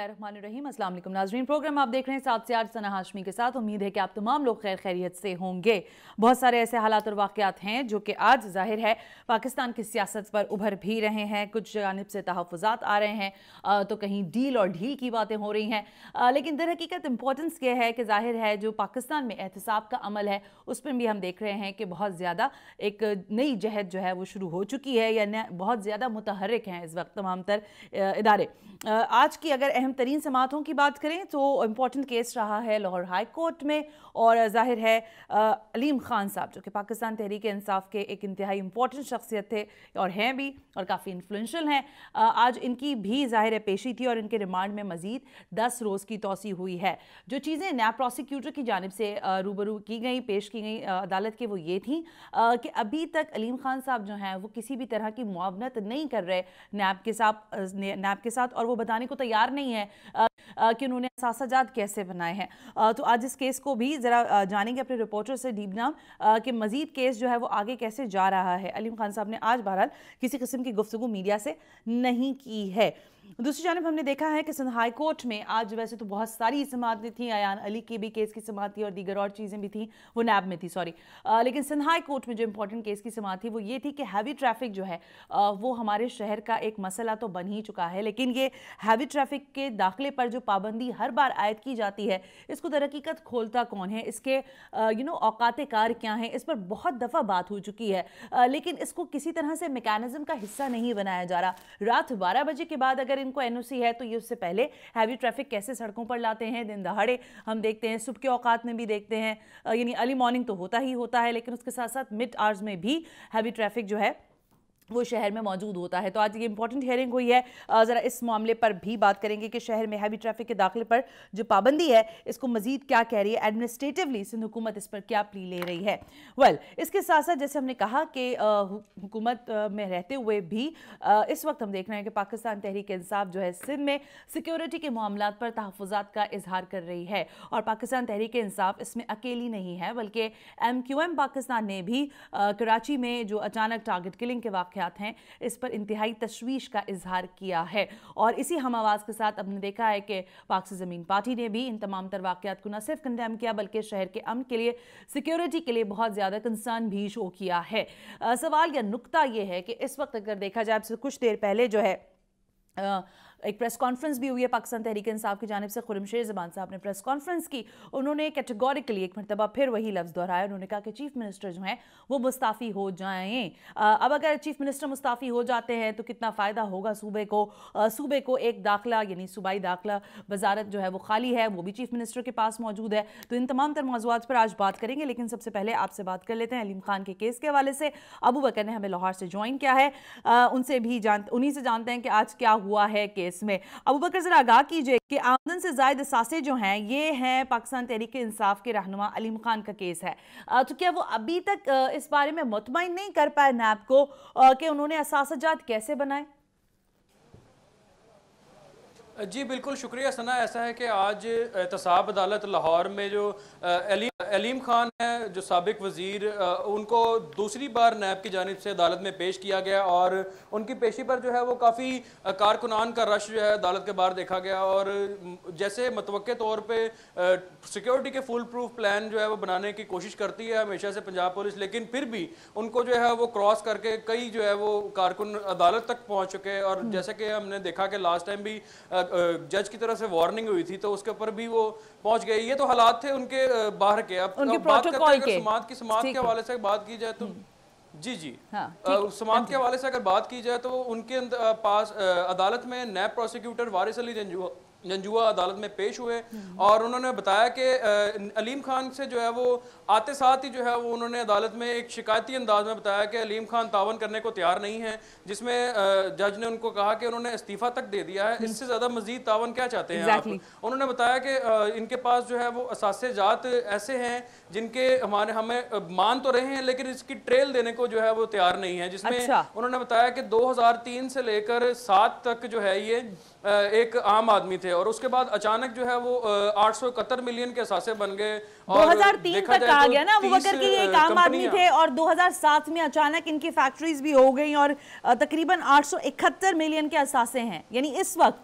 बिस्मिल्लाहिर्रहमानिर्रहीम। अस्सलाम वालेकुम नाज़रीन, प्रोग्राम आप देख रहे हैं 7 से 8 सना हाशमी के साथ। उम्मीद है कि आप तमाम लोग खैर खैरियत से होंगे। बहुत सारे ऐसे हालात और वाक़यात हैं जो कि आज ज़ाहिर है पाकिस्तान की सियासत पर उभर भी रहे हैं। कुछ जानिब से तहफ़्फ़ुज़ात आ रहे हैं, तो कहीं डील और ढील की बातें हो रही हैं, लेकिन दर हकीकत इम्पोर्टेंस ये है कि ज़ाहिर है जो पाकिस्तान में एहतिसाब का अमल है उस पर भी हम देख रहे हैं कि बहुत ज़्यादा एक नई जहद जो है वो शुरू हो चुकी है, या बहुत ज़्यादा मुतहर्रिक हैं इस वक्त तमाम तर इदारे। आज की अगर अहम तरीन समातों की बात करें तो इम्पॉर्टेंट केस रहा है लाहौर हाई कोर्ट में, और ज़ाहिर है अलीम खान साहब जो कि पाकिस्तान तहरीक इंसाफ के एक इंतहाई इम्पॉर्टेंट शख्सियत थे और हैं भी, और काफ़ी इन्फ्लुएंशियल हैं। आज इनकी भी ज़ाहिर है पेशी थी और इनके रिमांड में मज़ीद 10 रोज़ की तोसी हुई है। जो चीज़ें नैब प्रोसिक्यूटर की जानिब से रूबरू की गई, पेश की गई अदालत के, वो ये थी कि अभी तक अलीम खान साहब जो हैं वो किसी भी तरह की मुआवनत नहीं कर रहे नैब के साथ, और वो बताने को तैयार नहीं है कि उन्होंने असासाजात कैसे बनाए हैं। तो आज इस केस को भी ज़रा जानेंगे अपने रिपोर्टर से डीप डाउन कि मज़ीद केस जो है वो आगे कैसे जा रहा है। अलीम खान साहब ने आज बहरहाल किसी किस्म की गुफ्तगू मीडिया से नहीं की है। दूसरी जानिब हमने देखा है कि सिंध हाई कोर्ट में आज वैसे तो बहुत सारी समातें थी, अयान अली के भी केस की समात थी और दीगर और चीज़ें भी थी, वो नैब में थी सॉरी, लेकिन सिंध हाई कोर्ट में जो इंपॉर्टेंट केस की समात थी वो ये थी कि हैवी ट्रैफिक जो है वो हमारे शहर का एक मसला तो बन ही चुका है, लेकिन ये हैवी ट्रैफिक के दाखिले पर जो पाबंदी हर बार आयद की जाती है इसको दर हकीकत खोलता कौन है, इसके औकात कार क्या हैं, इस पर बहुत दफ़ा बात हो चुकी है, लेकिन इसको किसी तरह से मैकेनिज्म का हिस्सा नहीं बनाया जा रहा। रात 12 बजे के बाद अगर इनको एनओसी है तो ये उससे पहले हैवी ट्रैफिक कैसे सड़कों पर लाते हैं। दिन दहाड़े हम देखते हैं, सुबह के औकात में भी देखते हैं, यानी अर्ली मॉर्निंग तो होता ही होता है, लेकिन उसके साथ साथ मिड आवर्स में भी हैवी ट्रैफिक जो है वो शहर में मौजूद होता है। तो आज ये इंपॉर्टेंट हियरिंग हुई है, ज़रा इस मामले पर भी बात करेंगे कि शहर में हैवी ट्रैफिक के दाखिले पर जो पाबंदी है इसको मजीद क्या कह रही है, एडमिनिस्ट्रेटिवली सिंध हुकूमत इस पर क्या प्ली ले रही है। इसके साथ साथ जैसे हमने कहा कि हुकूमत में रहते हुए भी इस वक्त हम देख रहे हैं कि पाकिस्तान तहरीक इंसाफ जो है सिंध में सिक्योरिटी के मामलात पर तहफ़्फ़ुज़ात का इजहार कर रही है, और पाकिस्तान तहरीक इंसाफ इसमें अकेली नहीं है, बल्कि MQM पाकिस्तान ने भी कराची में जो अचानक टारगेट किलिंग के वाक़ हैं इस पर इंतहाई तशवीश का इजहार किया है। और इसी हम आवाज के साथ हमने देखा है कि पाक से ज़मीन पार्टी ने भी इन तमाम तर वाक़यात को न सिर्फ कंडेम किया बल्कि शहर के अमन के लिए, सिक्योरिटी के लिए बहुत ज़्यादा कंसर्न भी शो किया है। सवाल या नुक्ता यह है कि इस वक्त अगर देखा जाए कुछ देर पहले जो है एक प्रेस कॉन्फ्रेंस भी हुई है पाकिस्तान तहरीक इंसाफ की जानिब से। खुर्रमशेर ज़बान साहब ने प्रेस कॉन्फ्रेंस की, उन्होंने कैटेगोरिकली एक मरतबा फिर वही लफ्ज़ दोहराया। उन्होंने कहा कि चीफ मिनिस्टर जो हैं वो मुस्ताफ़ी हो जाएं। अब अगर चीफ मिनिस्टर मुस्ताफ़ी हो जाते हैं तो कितना फ़ायदा होगा सूबे को एक दाखिला यानी सूबाई दाखिला वजारत जो है वो खाली है, वो भी चीफ मिनिस्टर के पास मौजूद है। तो इन तमाम तर मौज़ूआत पर आज बात करेंगे, लेकिन सबसे पहले आपसे बात कर लेते हैं अलीम खान के केस के हवाले से। अबू बकर ने हमें लाहौर से ज्वाइन किया है, उन्हीं से जानते हैं कि आज क्या हुआ है केस में। अबू बकर जरा आगाह कीजिए कि आमदन से जायद असासे जो हैं ये हैं पाकिस्तान तहरीक इंसाफ के रहनुमा अलीम खान का केस है, तो क्या वो अभी तक इस बारे में मुतमईन नहीं कर पाए नैब को कि उन्होंने असासाजात कैसे बनाए? जी बिल्कुल, शुक्रिया सना। ऐसा है कि आज एहतसाब अदालत लाहौर में जो अलीम खान है जो साबिक वज़ीर, उनको दूसरी बार नैब की जानिब से अदालत में पेश किया गया, और उनकी पेशी पर जो है वो काफ़ी कारकुनान का रश जो है अदालत के बाहर देखा गया। और जैसे मतवक्के तौर पर सिक्योरिटी के फुल प्रूफ प्लान जो है वो बनाने की कोशिश करती है हमेशा से पंजाब पुलिस, लेकिन फिर भी उनको जो है वो क्रॉस करके कई जो है वो कारकुन अदालत तक पहुँच चुके। और जैसे कि हमने देखा कि लास्ट टाइम भी जज की तरफ से वार्निंग हुई थी तो उसके ऊपर भी वो पहुंच गए। ये तो हालात थे उनके बाहर के। अब बात करते हैं अगर समात के हवाले से बात की जाए तो जी समात के हवाले से अगर बात की जाए तो उनके पास अदालत में नैब प्रोसिक्यूटर वारिस अली जंजुआ अदालत में पेश हुए, और उन्होंने बताया कि अलीम खान से जो है वो आते साथ ही जो है वो उन्होंने अदालत में एक शिकायती अंदाज में बताया कि अलीम खान तावन करने को तैयार नहीं है, जिसमें जज ने उनको कहा कि उन्होंने इस्तीफा तक दे दिया है, इससे ज़्यादा मजीद तावन क्या चाहते हैं आप। उन्होंने बताया कि इनके पास जो है वो असासे-जात ऐसे हैं जिनके हमें मान तो रहे हैं लेकिन इसकी ट्रेल देने को जो है वो तैयार नहीं है, जिसमें उन्होंने बताया कि 2003 से लेकर 7 तक जो है ये एक आम आदमी थे, और उसके बाद अचानक जो है वो 871 मिलियन के असासे बन गए। 2003 तक कहा गया ना, वो बकर की एक आम आदमी थे, और 2007 में अचानक इनकी फैक्ट्रीज भी हो गई और तकरीबन 871 मिलियन के असासे हैं। यानी इस वक्त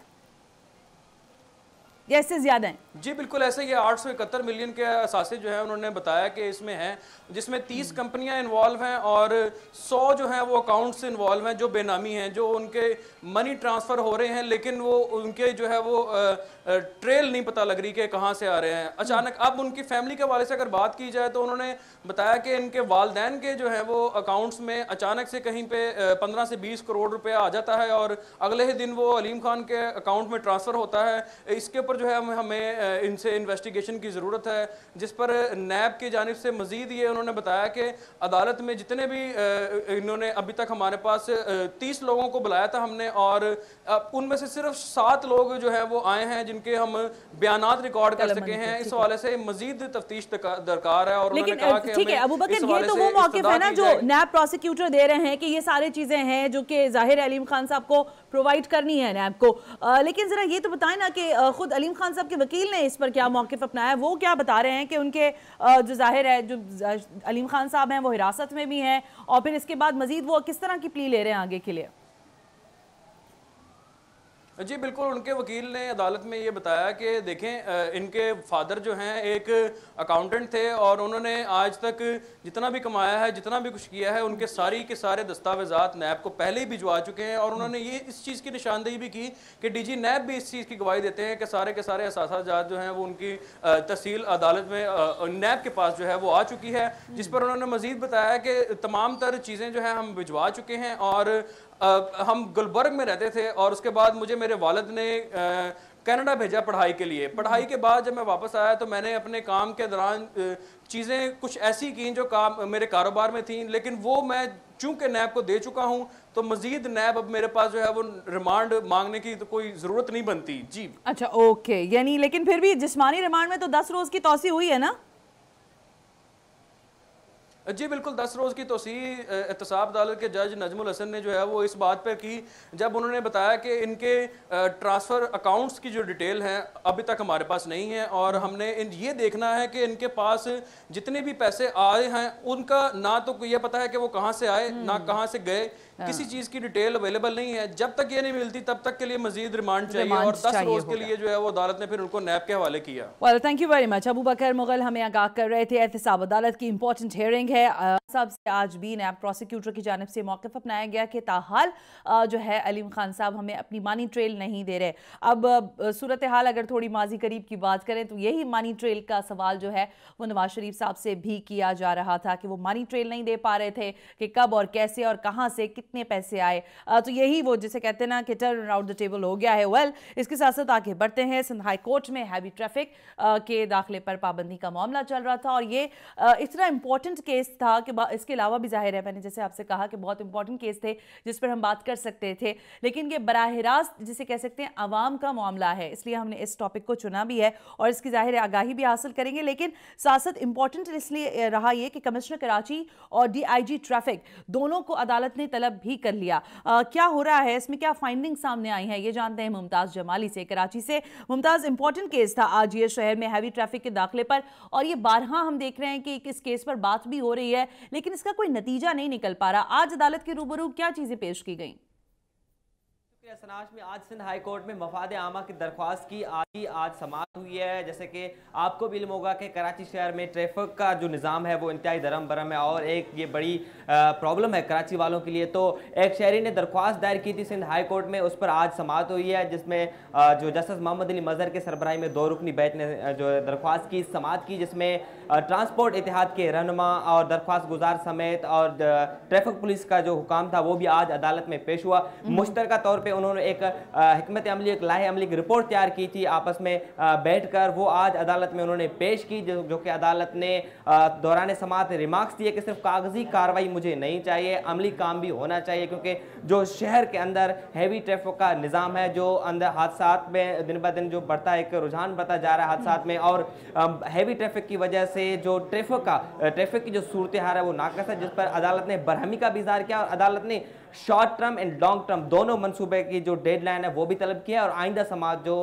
या इससे ज्यादा हैं? जी बिल्कुल ऐसे ही 871 मिलियन के असासे जो है उन्होंने बताया कि इसमें हैं, जिसमें 30 कंपनियां इन्वॉल्व हैं और 100 जो हैं वो अकाउंट्स इन्वॉल्व हैं जो बेनामी हैं, जो उनके मनी ट्रांसफ़र हो रहे हैं लेकिन वो उनके जो है वो ट्रेल नहीं पता लग रही कि कहाँ से आ रहे हैं अचानक। अब उनकी फैमिली के वाले से अगर बात की जाए तो उन्होंने बताया कि इनके वालदैन के जो है वो अकाउंट्स में अचानक से कहीं पे 15 से 20 करोड़ रुपया आ जाता है और अगले ही दिन वो अलीम खान के अकाउंट में ट्रांसफ़र होता है। इसके ऊपर जो है हमें इनसे इन्वेस्टिगेशन की ज़रूरत है, जिस पर नैब की जानिब से मज़ीद ये उन्होंने बताया कि अदालत में जितने भी इन्होंने अभी तक हमारे पास 30 लोगों को बुलाया था हमने और उनमें से सिर्फ 7 लोग जो है वो आए हैं जिनके हम बयानात रिकॉर्ड कर सके हैं। इस हवाले से मज़ीद तफ्तीश दरकार है। और लेकिन ठीक है अबू बकर, ये तो वो मौक़िफ़ है ना जो नैब प्रोसिक्यूटर दे रहे हैं कि ये सारी चीज़ें हैं जो कि ज़ाहिर अलीम खान साहब को प्रोवाइड करनी है नैब को, लेकिन ज़रा ये तो बताएं ना कि खुद अलीम खान साहब के वकील ने इस पर क्या मौक़िफ़ अपनाया है। वो क्या बता रहे हैं कि उनके जो ज़ाहिर है जो अलीम खान साहब हैं वो हिरासत में भी हैं और फिर इसके बाद मज़ीद वो किस तरह की प्ली ले रहे हैं आगे के लिए? जी बिल्कुल, उनके वकील ने अदालत में ये बताया कि देखें इनके फादर जो हैं एक अकाउंटेंट थे और उन्होंने आज तक जितना भी कमाया है, जितना भी कुछ किया है, उनके सारी के सारे दस्तावेजात नैब को पहले ही भिजवा चुके हैं। और उन्होंने ये इस चीज़ की निशानदेही भी की कि डीजी नैब भी इस चीज़ की गवाही देते हैं कि सारे के सारे असासाजात जो हैं वो उनकी तहसील अदालत में नैब के पास जो है वो आ चुकी है, जिस पर उन्होंने मज़ीद बताया कि तमाम तर चीज़ें जो हैं हम भिजवा चुके हैं और हम गुलबर्ग में रहते थे और उसके बाद मुझे मेरे वालिद ने कनाडा भेजा पढ़ाई के लिए। पढ़ाई के बाद जब मैं वापस आया तो मैंने अपने काम के दौरान चीज़ें कुछ ऐसी की जो काम मेरे कारोबार में थी, लेकिन वो मैं चूंकि नैब को दे चुका हूं तो मजीद नैब अब मेरे पास जो है वो रिमांड मांगने की तो कोई ज़रूरत नहीं बनती। जी अच्छा, ओके, यानी लेकिन फिर भी जिस्मानी रिमांड में तो 10 रोज़ की तौसी हुई है ना? जी बिल्कुल, 10 रोज़ की तोसी एहतसाब अदालत के जज नजमुल हसन ने जो है वो इस बात पर की जब उन्होंने बताया कि इनके ट्रांसफ़र अकाउंट्स की जो डिटेल हैं अभी तक हमारे पास नहीं है और हमने ये देखना है कि इनके पास जितने भी पैसे आए हैं उनका ना तो ये पता है कि वो कहाँ से आए ना कहाँ से गए, किसी चीज़ की डिटेल अवेलेबल नहीं है। जब तक ये नहीं मिलती तब तक के लिए मजीद रिमांड चाहिए और 10 रोज़ के लिए जो है वो अदालत ने फिर उनको नैब के हवाले किया। Well, thank you very much. Abu Bakar Mughal हमें आगाह कर रहे थे। एहतसाब अदालत की इंपॉर्टेंट हियरिंग है साहब से आज भी नैब प्रोसिक्यूटर की जानिब से मौक़िफ़ अपनाया गया कि ताहाल जो है अलीम खान साहब हमें अपनी मनी ट्रेल नहीं दे रहे। अब सूरत हाल अगर थोड़ी माजी करीब की बात करें तो यही मनी ट्रेल का सवाल जो है वो नवाज शरीफ साहब से भी किया जा रहा था कि वो मनी ट्रेल नहीं दे पा रहे थे कि कब और कैसे और कहाँ से कितने पैसे आए। तो यही वो जिसे कहते हैं ना कि टर्न अराउंड द टेबल हो गया है। वेल, इसके साथ साथ आगे बढ़ते हैं। सिंध हाई कोर्ट में हैवी ट्रैफिक के दाखिले पर पाबंदी का मामला चल रहा था और ये इतना इंपॉर्टेंट केस था कि इसके अलावा भी जाहिर है मैंने जैसे आपसे कहा कि बहुत इंपॉर्टेंट केस थे जिस पर हम बात कर सकते थे, लेकिन ये बराह रास्त जिसे कह सकते हैं आवाम का मामला है, इसलिए हमने इस टॉपिक को चुना भी है और इसकी जाहिर आगाही भी हासिल करेंगे। लेकिन साथ साथ इंपॉर्टेंट इसलिए रहा ये कि कमिश्नर कराची और DIG ट्रैफिक दोनों को अदालत ने तलब भी कर लिया। क्या हो रहा है, इसमें क्या फाइंडिंग सामने आई है, ये जानते हैं मुमताज जमाली से कराची से। मुमताज, इंपॉर्टेंट केस था आज ये शहर में हैवी ट्रैफिक के दाखिले पर और ये बारहा हम देख रहे हैं कि इस केस पर बात भी हो रही है लेकिन इसका कोई नतीजा नहीं निकल पा रहा। आज अदालत के रूबरू क्या चीजें पेश की गई? सनाश में आज सिंध हाई कोर्ट में मफाद आमा की दरख्वास्त की आज समाअत हुई है। जैसे कि आपको भी इल्म होगा कि कराची शहर में ट्रैफिक का जो निज़ाम है वो इंतहाई धर्म भरम है और एक ये बड़ी प्रॉब्लम है कराची वालों के लिए। तो एक शहरी ने दरख्वास्त दायर की थी सिंध हाई कोर्ट में, उस पर आज समाअत हुई है जिसमें जो जस्टिस मोहम्मद अली मजहर के सरबराही में 2 रुकनी बेंच ने जो दरख्वास्त की समाअत की, जिसमें ट्रांसपोर्ट इतिहाद के रहनुमा और दरख्वास्त गुजार समेत और ट्रैफिक पुलिस का जो हुकाम था वो भी आज अदालत में पेश हुआ। मुश्तरका तौर पर उन्होंने एक हिकमत अमली, एक लाहे अमली की रिपोर्ट तैयार की थी आपस में बैठकर, वो आज अदालत में उन्होंने पेश की जो कि अदालत ने दौरान समाअत रिमार्क्स दिए कि सिर्फ कागजी कार्रवाई मुझे नहीं चाहिए, अमली काम भी होना चाहिए क्योंकि जो शहर के अंदर हैवी ट्रैफिक का निज़ाम है, जो अंदर हादसात में दिन ब दिन जो बढ़ता है, एक रुझान बढ़ता जा रहा है हादसात में और हैवी ट्रैफिक की वजह से जो ट्रैफिक की जो सूरत हाल है वो नाकस है, जिस पर अदालत ने बरहमी का भी इज़हार किया और अदालत ने short term and long term दोनों मंसूबे की जो डेडलाइन है वो भी तलब किया है, और आइंदा समाज जो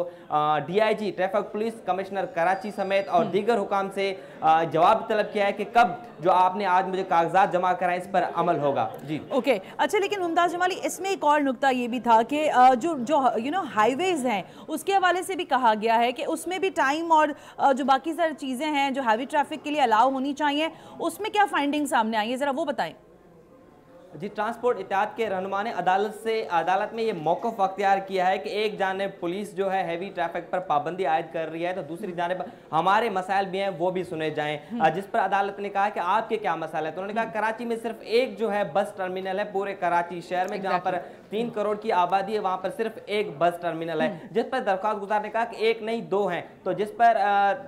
DIG traffic police, commissioner Karachi समेत और दीगर हुकाम से जवाब तलब किया है कि कब जो आपने आज मुझे कागजात जमा कराए इस पर अमल होगा। जी ओके अच्छा, लेकिन मुमताज जमाली, इसमें एक और नुक्ता ये भी था कि जो जो हाईवेज हैं उसके हवाले से भी कहा गया है कि उसमें भी टाइम और जो बाकी सारी चीज़ें हैं जो हैवी ट्रैफिक के लिए अलाउ होनी चाहिए, उसमें क्या फाइंडिंग सामने आई है, ज़रा वो बताएं। जी, ट्रांसपोर्ट इत्तेहाद के रहनुमा ने अदालत में ये मौक़िफ़ अख्तियार किया है कि एक जानिब पुलिस जो है हैवी ट्रैफिक पर पाबंदी आयद कर रही है, तो दूसरी जानिब हमारे मसाइल भी हैं वो भी सुने जाएं। जिस पर अदालत ने कहा कि आपके क्या मसाइल है, तो उन्होंने कहा कराची में सिर्फ एक जो है बस टर्मिनल है पूरे कराची शहर में, जहाँ पर 3 करोड़ की आबादी है, वहाँ पर सिर्फ एक बस टर्मिनल है, जिस पर दरख्वास्त गुजार ने कहा कि एक नहीं 2 हैं। तो जिस पर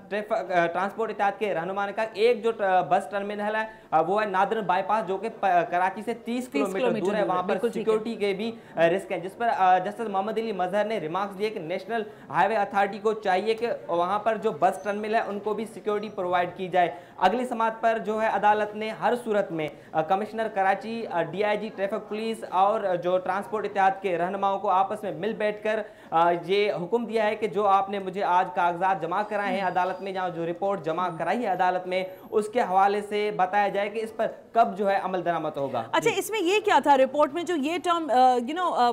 ट्रांसपोर्ट इत्तेहाद के रहनुमा ने कहा एक जो बस टर्मिनल है वो है नादर बाईपास, जो कि कराची से 30 किलोमीटर दूर है, वहां पर सिक्योरिटी के भी रिस्क है। जिस पर जस्टिस मोहम्मद अली मजहर ने रिमार्क्स दिए कि नेशनल हाईवे अथॉरिटी को चाहिए कि वहां पर जो बस टर्मिनल है उनको भी सिक्योरिटी प्रोवाइड की जाए। अगली समात पर जो है अदालत ने हर सूरत में commissioner Karachi, DIG traffic police और जो ट्रांसपोर्ट इत्तेहाद के रहनुमाओं को आपस में मिल बैठकर ये हुक्म दिया है कि जो आपने मुझे आज कागजात जमा कराए हैं अदालत में, जहाँ जो रिपोर्ट जमा कराई है अदालत में, उसके हवाले से बताया जाए कि इस पर कब जो है अमल दरामद होगा। अच्छा, इसमें ये क्या था रिपोर्ट में जो ये टर्म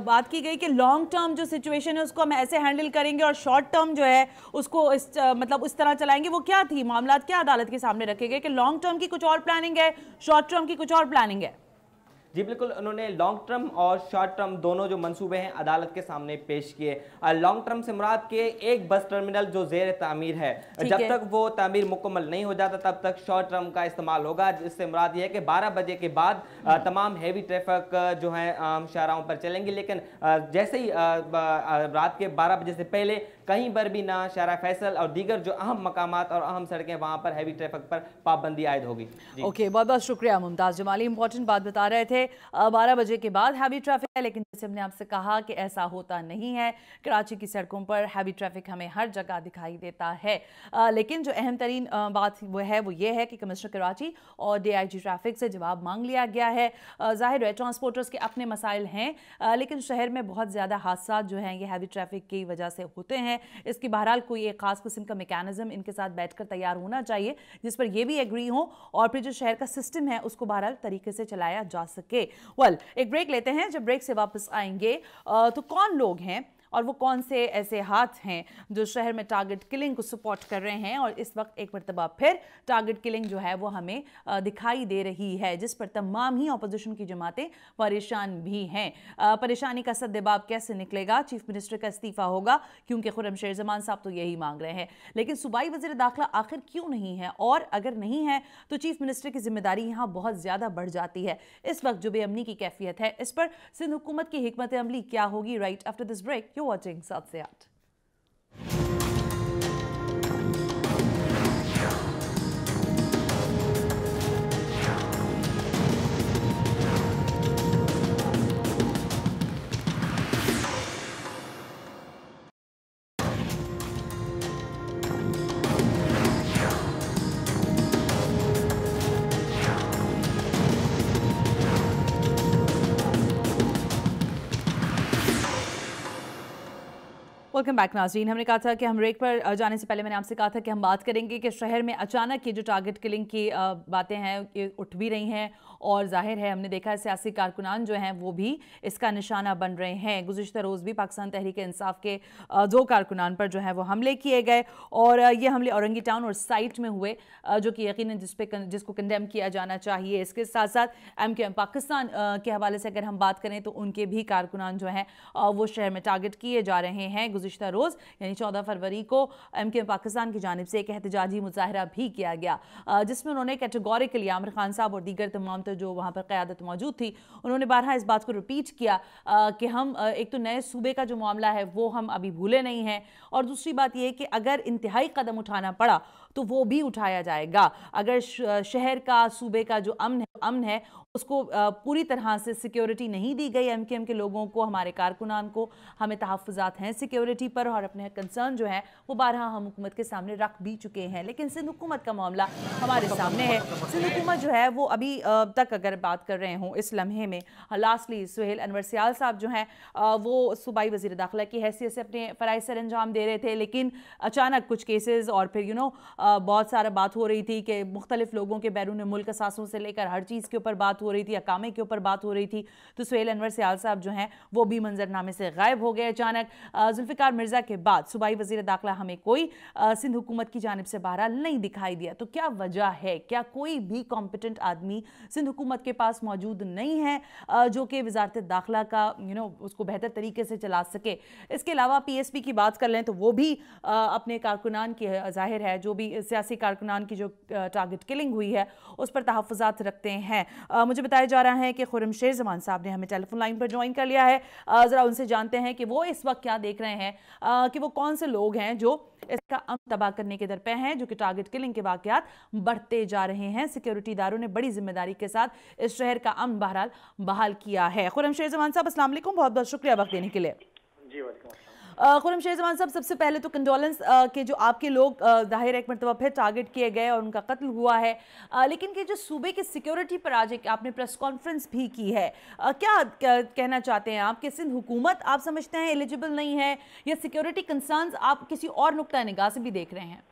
बात की गई कि लॉन्ग टर्म जो सिचुएशन है उसको हम ऐसे हैंडल करेंगे और शॉर्ट टर्म जो है उसको मतलब उस तरह चलाएंगे, वो क्या थी मामलात, क्या अदालत के सामने रखे गए कि लॉन्ग टर्म की कुछ और प्लानिंग है, शॉर्ट टर्म की कुछ और प्लानिंग है? जी बिल्कुल, उन्होंने लॉन्ग टर्म और शॉर्ट टर्म दोनों जो मंसूबे हैं अदालत के सामने पेश किए। लॉन्ग टर्म से मुराद के एक बस टर्मिनल जो ज़ेर तामीर है, जब तक वो तामीर मुकम्मल नहीं हो जाता तब तक शॉर्ट टर्म का इस्तेमाल होगा। इससे मुराद ये है कि 12 बजे के बाद तमाम हैवी ट्रैफिक जो है शाहराहों पर चलेंगे, लेकिन जैसे ही रात के 12 बजे से पहले कहीं पर भी ना शाहरा फैसल और दीगर जो अहम मकामात और अहम सड़कें वहाँ पर हैवी ट्रैफिक पर पाबंदी आयद होगी। ओके, बहुत बहुत शुक्रिया मुमताज जमाली, इंपॉर्टेंट बात बता रहे थे। 12 बजे के बाद हैवी ट्रैफिक है, लेकिन जैसे हमने आपसे कहा कि ऐसा होता नहीं है। कराची की सड़कों पर हैवी ट्रैफिक हमें हर जगह दिखाई देता है, लेकिन जो अहम तरीन बात वो ये है कि कमिश्नर कराची और DIG ट्रैफिक से जवाब मांग लिया गया है। जाहिर है ट्रांसपोर्टर्स के अपने मसाइल हैं, लेकिन शहर में बहुत ज़्यादा हादसा जो हैं ये हैवी ट्रैफिक की वजह से होते हैं। इसकी बहरहाल कोई एक खास किस्म का मैकेनिज्म इनके साथ बैठकर तैयार होना चाहिए जिस पर ये भी एग्री हो और फिर जो शहर का सिस्टम है उसको बहरहाल तरीके से चलाया जा सके। एक ब्रेक लेते हैं। जब ब्रेक से वापस आएंगे तो कौन लोग हैं और वो कौन से ऐसे हाथ हैं जो शहर में टारगेट किलिंग को सपोर्ट कर रहे हैं, और इस वक्त एक मरतबा फिर टारगेट किलिंग जो है वो हमें दिखाई दे रही है, जिस पर तमाम ही अपोजिशन की जमातें परेशान भी हैं। परेशानी का सद्देबाब कैसे निकलेगा? चीफ मिनिस्टर का इस्तीफा होगा, क्योंकि खुर्रम जमान साहब तो यही मांग रहे हैं, लेकिन सूबाई वज़ीर दाखिला आखिर क्यों नहीं है, और अगर नहीं है तो चीफ मिनिस्टर की जिम्मेदारी यहाँ बहुत ज़्यादा बढ़ जाती है। इस वक्त जो बेअमनी की कैफियत है, इस पर सिंध हुकूमत की हिकमत अमली क्या होगी? Right after this break you're watching 7 से 8। वेलकम बैक नाज़रीन। हमने कहा था कि हम ब्रेक पर जाने से पहले मैंने आपसे कहा था कि हम बात करेंगे कि शहर में अचानक ये जो टारगेट किलिंग की बातें हैं ये उठ भी रही हैं, और जाहिर है हमने देखा है सियासी कारकुनान जो हैं वो भी इसका निशाना बन रहे हैं। गुज़िश्ता रोज़ भी पाकिस्तान तहरीक इंसाफ के 2 कारकुनान पर जो है वो हमले किए गए, और ये हमले औरंगी टाउन और साइट में हुए, जो कि यकीनन जिसको कंडेम किया जाना चाहिए। इसके साथ साथ MKM पाकिस्तान के हवाले से अगर हम बात करें तो उनके भी कारकुनान जो हैं वो शहर में टारगेट किए जा रहे हैं। गुज़िश्ता रोज़ यानी 14 फरवरी को MKM पाकिस्तान की जानिब से एक एहतजाजी मुजाहरा भी किया गया, जिसमें उन्होंने कैटेगोरिकली आमिर खान साहब और दीगर तमाम जो वहाँ पर क़यादत मौजूद थी, उन्होंने बारहा इस बात को रिपीट किया कि हम एक तो नए सूबे का जो मामला है वो हम अभी भूले नहीं हैं, और दूसरी बात यह है कि अगर इंतहाई कदम उठाना पड़ा तो वो भी उठाया जाएगा। अगर शहर का, सूबे का जो अमन है उसको पूरी तरह से सिक्योरिटी नहीं दी गई, एमकेएम के लोगों को, हमारे कारकुनान को, हमें तहफ़्फ़ुज़ात हैं सिक्योरिटी पर और अपने कंसर्न जो है वो बारहा हम हुकूमत के सामने रख भी चुके हैं। लेकिन सिंध हुकूमत का मामला हमारे सामने है। सिंध हुकूमत जो है वो अभी तक अगर बात कर रहे हों इस लम्हे में, लास्टली सुहेल अनवर सियाल साहब जो हैं वो सूबाई वज़ीर दाखिला की हैसियत से अपने फ़राइज़ सर अंजाम दे रहे थे, लेकिन अचानक कुछ केसेस और फिर बहुत सारा बात हो रही थी कि मुख्तलिफ लोगों के बैरून मुल्क असासों से लेकर हर चीज़ के ऊपर बात हो रही थी, अकामे के ऊपर बात हो रही थी। तो सुहेल अनवर सियाल साहब जो हैं वो भी मंजरनामे से गायब हो गए अचानक। जुल्फ़िकार मिर्ज़ा के बाद सूबाई वज़ीर दाखिला हमें कोई सिंध हुकूमत की जानिब से बहरहाल नहीं दिखाई दिया। तो क्या वजह है? क्या कोई भी कॉम्पिटेंट आदमी सिंध हुकूमत के पास मौजूद नहीं है जो कि वज़ारत दाखिला का उसको बेहतर तरीके से चला सके? इसके अलावा पीएसपी की बात कर लें तो वो भी अपने कारकुनान की जाहिर है, जो भी सियासी कारकुनान की जो टारगेट किलिंग हुई है उस पर तहफ़्फ़ुज़ात रखते हैं। मुझे बताया जा रहा है कि खुर्रमशेर ज़मान साहब ने हमें टेलीफोन लाइन पर ज्वाइन कर लिया है। ज़रा उनसे जानते हैं कि वो इस वक्त क्या देख रहे हैं, कि वो कौन से लोग हैं जो इसका अमन तबाह करने के दर पे हैं, जो कि टारगेट किलिंग के वाक़यात बढ़ते जा रहे हैं। सिक्योरिटी इदारों ने बड़ी जिम्मेदारी के साथ इस शहर का अमन बहरहाल बहाल किया है। खुर्रमशेर ज़मान साहब अस्सलाम वालेकुम, बहुत बहुत शुक्रिया वक्त देने के लिए। जी वालेकुम। खुर्रमशेर ज़मान साहब, सबसे पहले तो कंडोलेंस के जो आपके लोग ज़ाहिर एक मरतबा फिर टारगेट किए गए और उनका कत्ल हुआ है, लेकिन कि जो सूबे की सिक्योरिटी पर आज एक आपने प्रेस कॉन्फ्रेंस भी की है, क्या कहना चाहते हैं आप कि सिंध हुकूमत आप समझते हैं एलिजिबल नहीं है, या सिक्योरिटी कंसर्न्स आप किसी और नुक्ता निगाह से भी देख रहे हैं?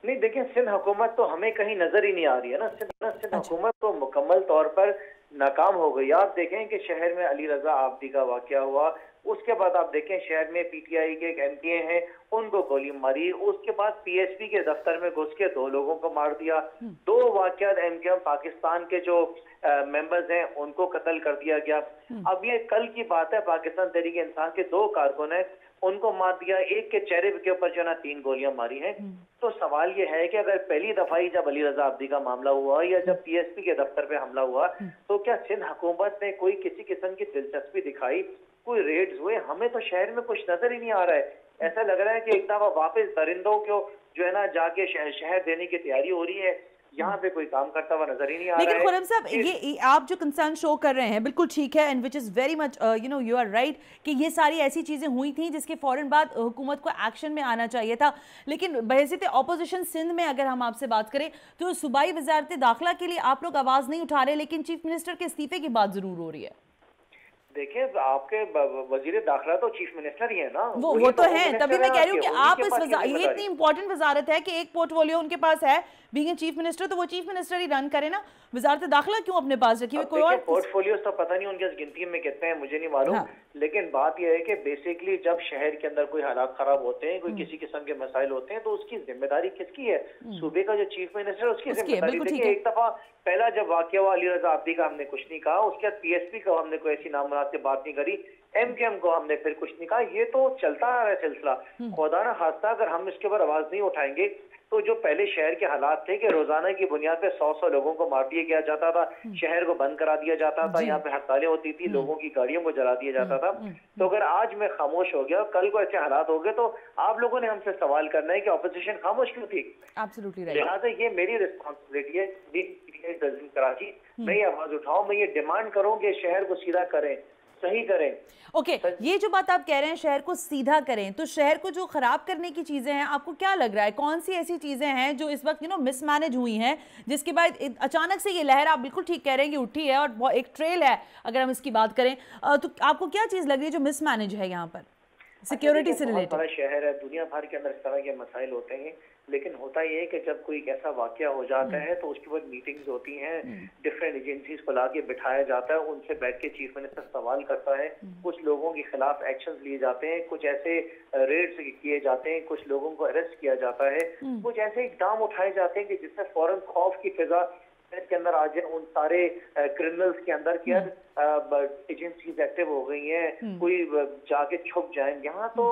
नहीं, देखिए, सिंध हुकूमत तो हमें कहीं नजर ही नहीं आ रही है ना। सिंध हुकूमत तो मुकम्मल तौर पर नाकाम हो गई। आप देखें कि शहर में अली रजा आबदी का वाकया हुआ, उसके बाद आप देखें शहर में पीटीआई के एक एमपीए हैं, उनको गोली मारी, उसके बाद पीएसपी के दफ्तर में घुस के 2 लोगों को मार दिया। 2 वाकयात एमकेएम पाकिस्तान के जो मेंबर्स हैं उनको कत्ल कर दिया गया। अब ये कल की बात है, पाकिस्तान तहरीक इंसान के 2 कारकुन हैं, उनको मार दिया। एक के चेहरे के ऊपर जो ना 3 गोलियां मारी हैं। तो सवाल ये है कि अगर पहली दफा ही जब अली रजा आबदी का मामला हुआ या जब पीएसपी के दफ्तर पे हमला हुआ, तो क्या सिंध हुकूमत ने कोई किसी किस्म की दिलचस्पी दिखाई? कोई रेड्स हुए? हमें तो शहर में कुछ नजर ही नहीं आ रहा है। ऐसा लग रहा है कि एक दफा वापस दरिंदों को जो है ना जाके शहर देने की तैयारी हो रही है। यहाँ पे कोई काम करता हुआ नजर ही नहीं आ रहा है। लेकिन खुर्रम साहब, ये आप जो कंसर्न शो कर रहे हैं बिल्कुल ठीक है, and which is very much you are right कि ये सारी ऐसी चीज़ें हुई थी जिसके फ़ौरन बाद हुकूमत को एक्शन में आना चाहिए था। लेकिन बहैसियत अपोजिशन सिंध में अगर हम आपसे बात करें तो सूबाई वज़ारत दाखिला के लिए आप लोग आवाज़ नहीं उठा रहे, लेकिन चीफ मिनिस्टर के इस्तीफे की बात ज़रूर हो रही है। देखिए, आपके वजीर दाखिला तो चीफ मिनिस्टर ही है ना। वो तो है, तभी मैं कह रही हूँ कि आप ये इतनी इंपॉर्टेंट वजारत है कि एक पोर्टफोलियो उनके पास है बीइंग चीफ मिनिस्टर, तो वो चीफ मिनिस्टर ही रन करे ना। वजारत दाखिला क्यों अपने पास रखी हुई? कोई और पोर्टफोलियो तो पता नहीं उनके गिनती में कितने हैं, मुझे नहीं मालूम। हाँ। लेकिन बात यह है कि बेसिकली जब शहर के अंदर कोई हालात खराब होते हैं, कोई किसी किस्म के मसाइल होते हैं, तो उसकी जिम्मेदारी किसकी है? सूबे का जो चीफ मिनिस्टर है उसकी जिम्मेदारी। देखिए, एक दफा पहला जब वाकया हुआ अली रजा आबदी का हमने कुछ नहीं कहा, उसके बाद पीएसपी का हमने कोई ऐसी नामुनासिब बात नहीं करी, एमकेएम को हमने फिर कुछ नहीं कहा। ये तो चलता आ रहा है सिलसिला। खुदा ना खास्ता अगर हम इसके ऊपर आवाज नहीं उठाएंगे तो जो पहले शहर के हालात थे कि रोजाना की बुनियाद पे 100 लोगों को मार दिया जाता था, शहर को बंद करा दिया जाता था, यहाँ पे हड़तालें होती थी, लोगों की गाड़ियों को जला दिया जाता था। तो अगर आज मैं खामोश हो गया, कल को ऐसे हालात हो गए, तो आप लोगों ने हमसे सवाल करना है कि ऑपोजिशन खामोश क्यों थी? लिहाजा ये मेरी रिस्पॉन्सिबिलिटी है कराची, मैं ये आवाज उठाऊं, मैं ये डिमांड करूं कि शहर को सीधा करें, सही करें। ओके, ये जो बात आप कह रहे हैं शहर को सीधा करें, तो शहर को जो खराब करने की चीजें हैं, आपको क्या लग रहा है कौन सी ऐसी चीजें हैं जो इस वक्त मिसमैनेज हुई हैं, जिसके बाद अचानक से ये लहर, आप बिल्कुल ठीक कह रहे हैं कि उठी है और एक ट्रेल है अगर हम इसकी बात करें, तो आपको क्या चीज लग रही है जो मिसमैनेज है यहाँ पर सिक्योरिटी से रिलेटेड? बड़ा शहर है, दुनिया भर के अंदर इस तरह के मसाइल होते हैं, लेकिन होता ये है कि जब कोई ऐसा वाकया हो जाता है तो उसके बाद मीटिंग्स होती हैं, डिफरेंट एजेंसीज को लाके बिठाया जाता है, उनसे बैठ के चीफ मिनिस्टर सवाल करता है, कुछ लोगों के खिलाफ एक्शंस लिए जाते हैं, कुछ ऐसे रेड्स किए जाते हैं, कुछ लोगों को अरेस्ट किया जाता है, कुछ ऐसे इकदाम उठाए जाते हैं कि जिससे फौरन खौफ की फिजा के अंदर आ जाए उन सारे क्रिमिनल्स के अंदर कि एजेंसीज एक्टिव हो गई हैं, कोई जाके छुप जाए। यहाँ तो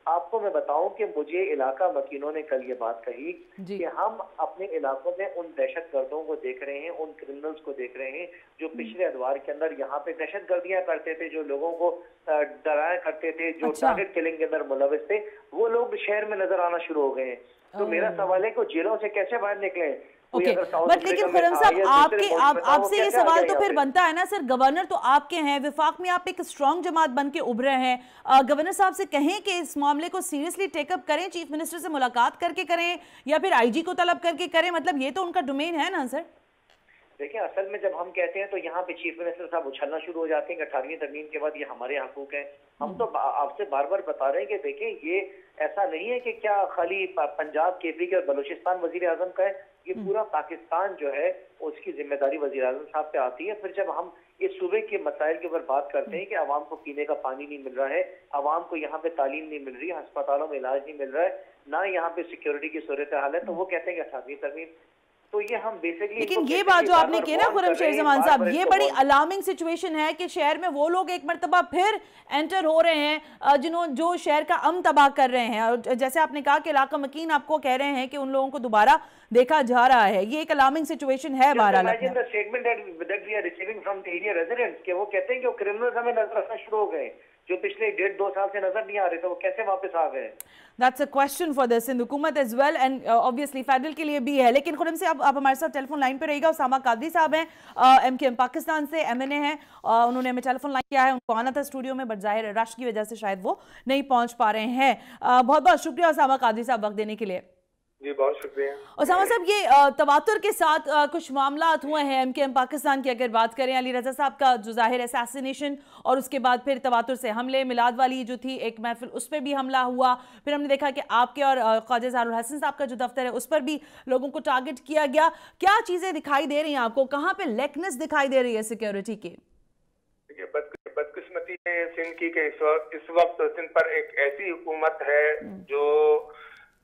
आपको मैं बताऊं कि मुझे इलाका मकीनों ने कल ये बात कही कि हम अपने इलाकों में उन दहशतगर्दों को देख रहे हैं, उन क्रिमिनल्स को देख रहे हैं जो पिछले अदवार के अंदर यहाँ पे दहशतगर्दियां करते थे, जो लोगों को डराया करते थे, जो टारगेट किलिंग के अंदर मुलविस थे, वो लोग शहर में नजर आना शुरू हो गए हैं। तो मेरा सवाल है कि जेलों से कैसे बाहर निकले? ओके, बट लेकिन खुर्रम साहब आपसे ये सवाल तो फिर बनता है ना सर, गवर्नर तो आपके हैं, विफाक में आप एक स्ट्रॉन्ग जमात बन के उभरे हैं, गवर्नर साहब से कहें कि इस मामले को सीरियसली टेकअप करें, चीफ मिनिस्टर से मुलाकात करके करें या फिर आईजी को तलब करके करें, मतलब ये तो उनका डोमेन है ना सर। देखिए, असल में जब हम कहते हैं तो यहाँ पे चीफ मिनिस्टर साहब उछलना शुरू हो जाते हैं कि 18वीं तरमीम के बाद ये हमारे हकूक हैं। हम तो आपसे बार बार बता रहे हैं कि देखिए ये ऐसा नहीं है कि क्या खाली पंजाब, केपी के और बलूचिस्तान वजीर आजम का है, ये पूरा पाकिस्तान जो है उसकी जिम्मेदारी वजीर आजम साहब पे आती है। फिर जब हम इस सूबे के मसाइल के ऊपर बात करते हैं कि आवाम को पीने का पानी नहीं मिल रहा है, आवाम को यहाँ पे तालीम नहीं मिल रही है, अस्पतालों में इलाज नहीं मिल रहा है, ना यहाँ पे सिक्योरिटी की सूरत हाल है, तो वो कहते हैं कि 18वीं तरमीम। तो ये हम बेसिकली, लेकिन ये बात जो आपने की ना खुर्रम शेर जमान साहब, ये बड़ी अलार्मिंग सिचुएशन है कि शहर में वो लोग एक मर्तबा फिर एंटर हो रहे हैं जो शहर का अमन तबाह कर रहे हैं, और जैसे आपने कहा कि इलाका मकीन आपको कह रहे हैं कि उन लोगों को दोबारा देखा जा रहा है, ये एक अलार्मिंग सिचुएशन है। बहरहाल वो कहते हैं कि क्रिमिनल्स हमें नजर आना शुरू हो गए, जो पिछले 1.5-2 साल से नजर नहीं आ रहे थे, वो कैसे वापस आ गए? That's a question for the Sindh हुकूमत as well and obviously federal के लिए भी है। लेकिन खुर्रम से आप हमारे साथ टेलीफोन लाइन पे रहिएगा। उसामा कादरी साहब हैं, MKM पाकिस्तान से MNA हैं, उन्होंने हमें टेलीफोन लाइन किया है, उनको आना था स्टूडियो में, बट जाहिर रश की वजह से शायद वो नहीं पहुंच पा रहे हैं। बहुत बहुत शुक्रिया उसामा कादरी साहब वक्त देने के लिए। जी बहुत शुक्रिया। उसामा साहब, ये तवातुर के साथ कुछ मामलात हुए हैं MKM पाकिस्तान की, अगर बात करें अली रजा साहब का जो जाहिर असैसिनेशन, और उसके बाद फिर तवातुर से हमले, मिलाद वाली जो थी एक महफिल उस पर भी हमला हुआ, फिर हमने देखा कि आपके और ख्वाजा ज़ाहरुल हसन साहब का जो दफ्तर है उस पर भी लोगों को टारगेट किया गया। क्या चीज़ें दिखाई दे रही हैं आपको, कहाँ पे लेकनेस दिखाई दे रही है सिक्योरिटी की? बदकिस्मती है सिंध की कि इस वक्त सिंध पर एक ऐसी हुकूमत है जो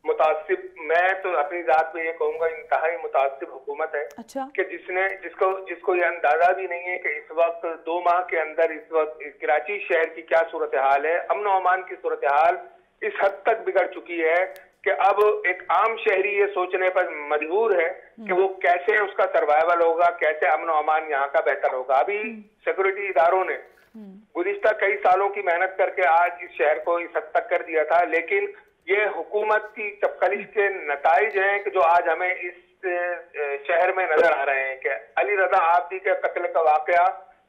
मुतासिब, मैं तो अपनी जात पे ये कहूंगा इंतहाई मुतासिब हुकूमत है। अच्छा। कि जिसको ये अंदाजा भी नहीं है कि इस वक्त 2 माह के अंदर इस वक्त कराची शहर की क्या सूरत हाल है, अमन और अमान की सूरत हाल इस हद तक बिगड़ चुकी है कि अब एक आम शहरी ये सोचने पर मजबूर है कि वो कैसे उसका सर्वाइवल होगा, कैसे अमन और अमान यहाँ का बेहतर होगा। अभी सिक्योरिटी इदारों ने गुज़िश्ता कई सालों की मेहनत करके आज इस शहर को इस हद तक कर दिया था, लेकिन ये हुकूमत की चपकलिश के नताइज हैं कि जो आज हमें इस शहर में नजर आ रहे हैं कि अली रजा आब्दी के कत्ल का वाकया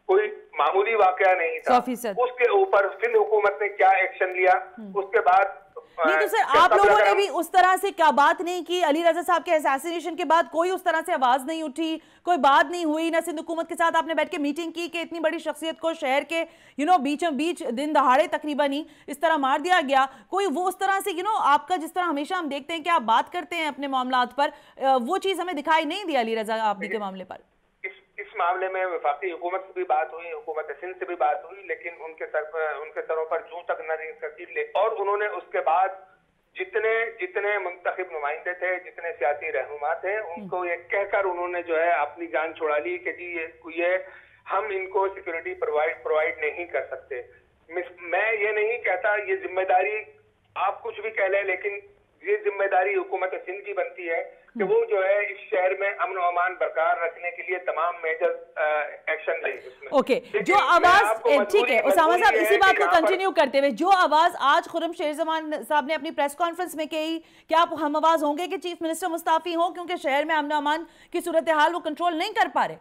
कोई मामूली वाकया नहीं था। उसके ऊपर सिंध हुकूमत ने क्या एक्शन लिया, उसके बाद नहीं तो सर आप लोगों ने भी उस तरह से क्या बात नहीं की? अली रजा साहब के असैसिनेशन के बाद कोई उस तरह से आवाज नहीं उठी, कोई बात नहीं हुई, ना सिंध हुकूमत के साथ आपने बैठ के मीटिंग की कि इतनी बड़ी शख्सियत को शहर के बीचों बीच दिन दहाड़े तकरीबन ही इस तरह मार दिया गया? कोई वो उस तरह से आपका जिस तरह हमेशा हम देखते हैं कि आप बात करते हैं अपने मामलात पर, वो चीज हमें दिखाई नहीं दी अली रजा आब्दी के मामले पर? इस मामले में वफाकी हुकूमत से भी बात हुई, हुकूमत सिंध से भी बात हुई, लेकिन उनके सरों पर जूं तक न रखी। और उन्होंने उसके बाद जितने मुंतखब नुमाइंदे थे, जितने सियासी रहनुमा थे, उनको ये कहकर उन्होंने जो है अपनी जान छुड़ा ली कि जी ये हम इनको सिक्योरिटी प्रोवाइड नहीं कर सकते। मैं ये नहीं कहता, ये जिम्मेदारी आप कुछ भी कह लें, लेकिन ये जिम्मेदारी हुकूमत सिंध की बनती है कि वो जो है इस शहर में अमन और अमान बरकरार रखने के लिए तमाम मेजर एक्शन ले। ओके, जो आवाज, ठीक है उसामा साहब, इसी बात को कंटिन्यू करते हुए जो आवाज आज खुर्रम शेर जमान साहब ने अपनी प्रेस कॉन्फ्रेंस में कही, क्या आप हम आवाज होंगे कि चीफ मिनिस्टर मुस्ताफी हो क्योंकि शहर में अमन अमान की सूरत हाल वो कंट्रोल नहीं कर पा रहे?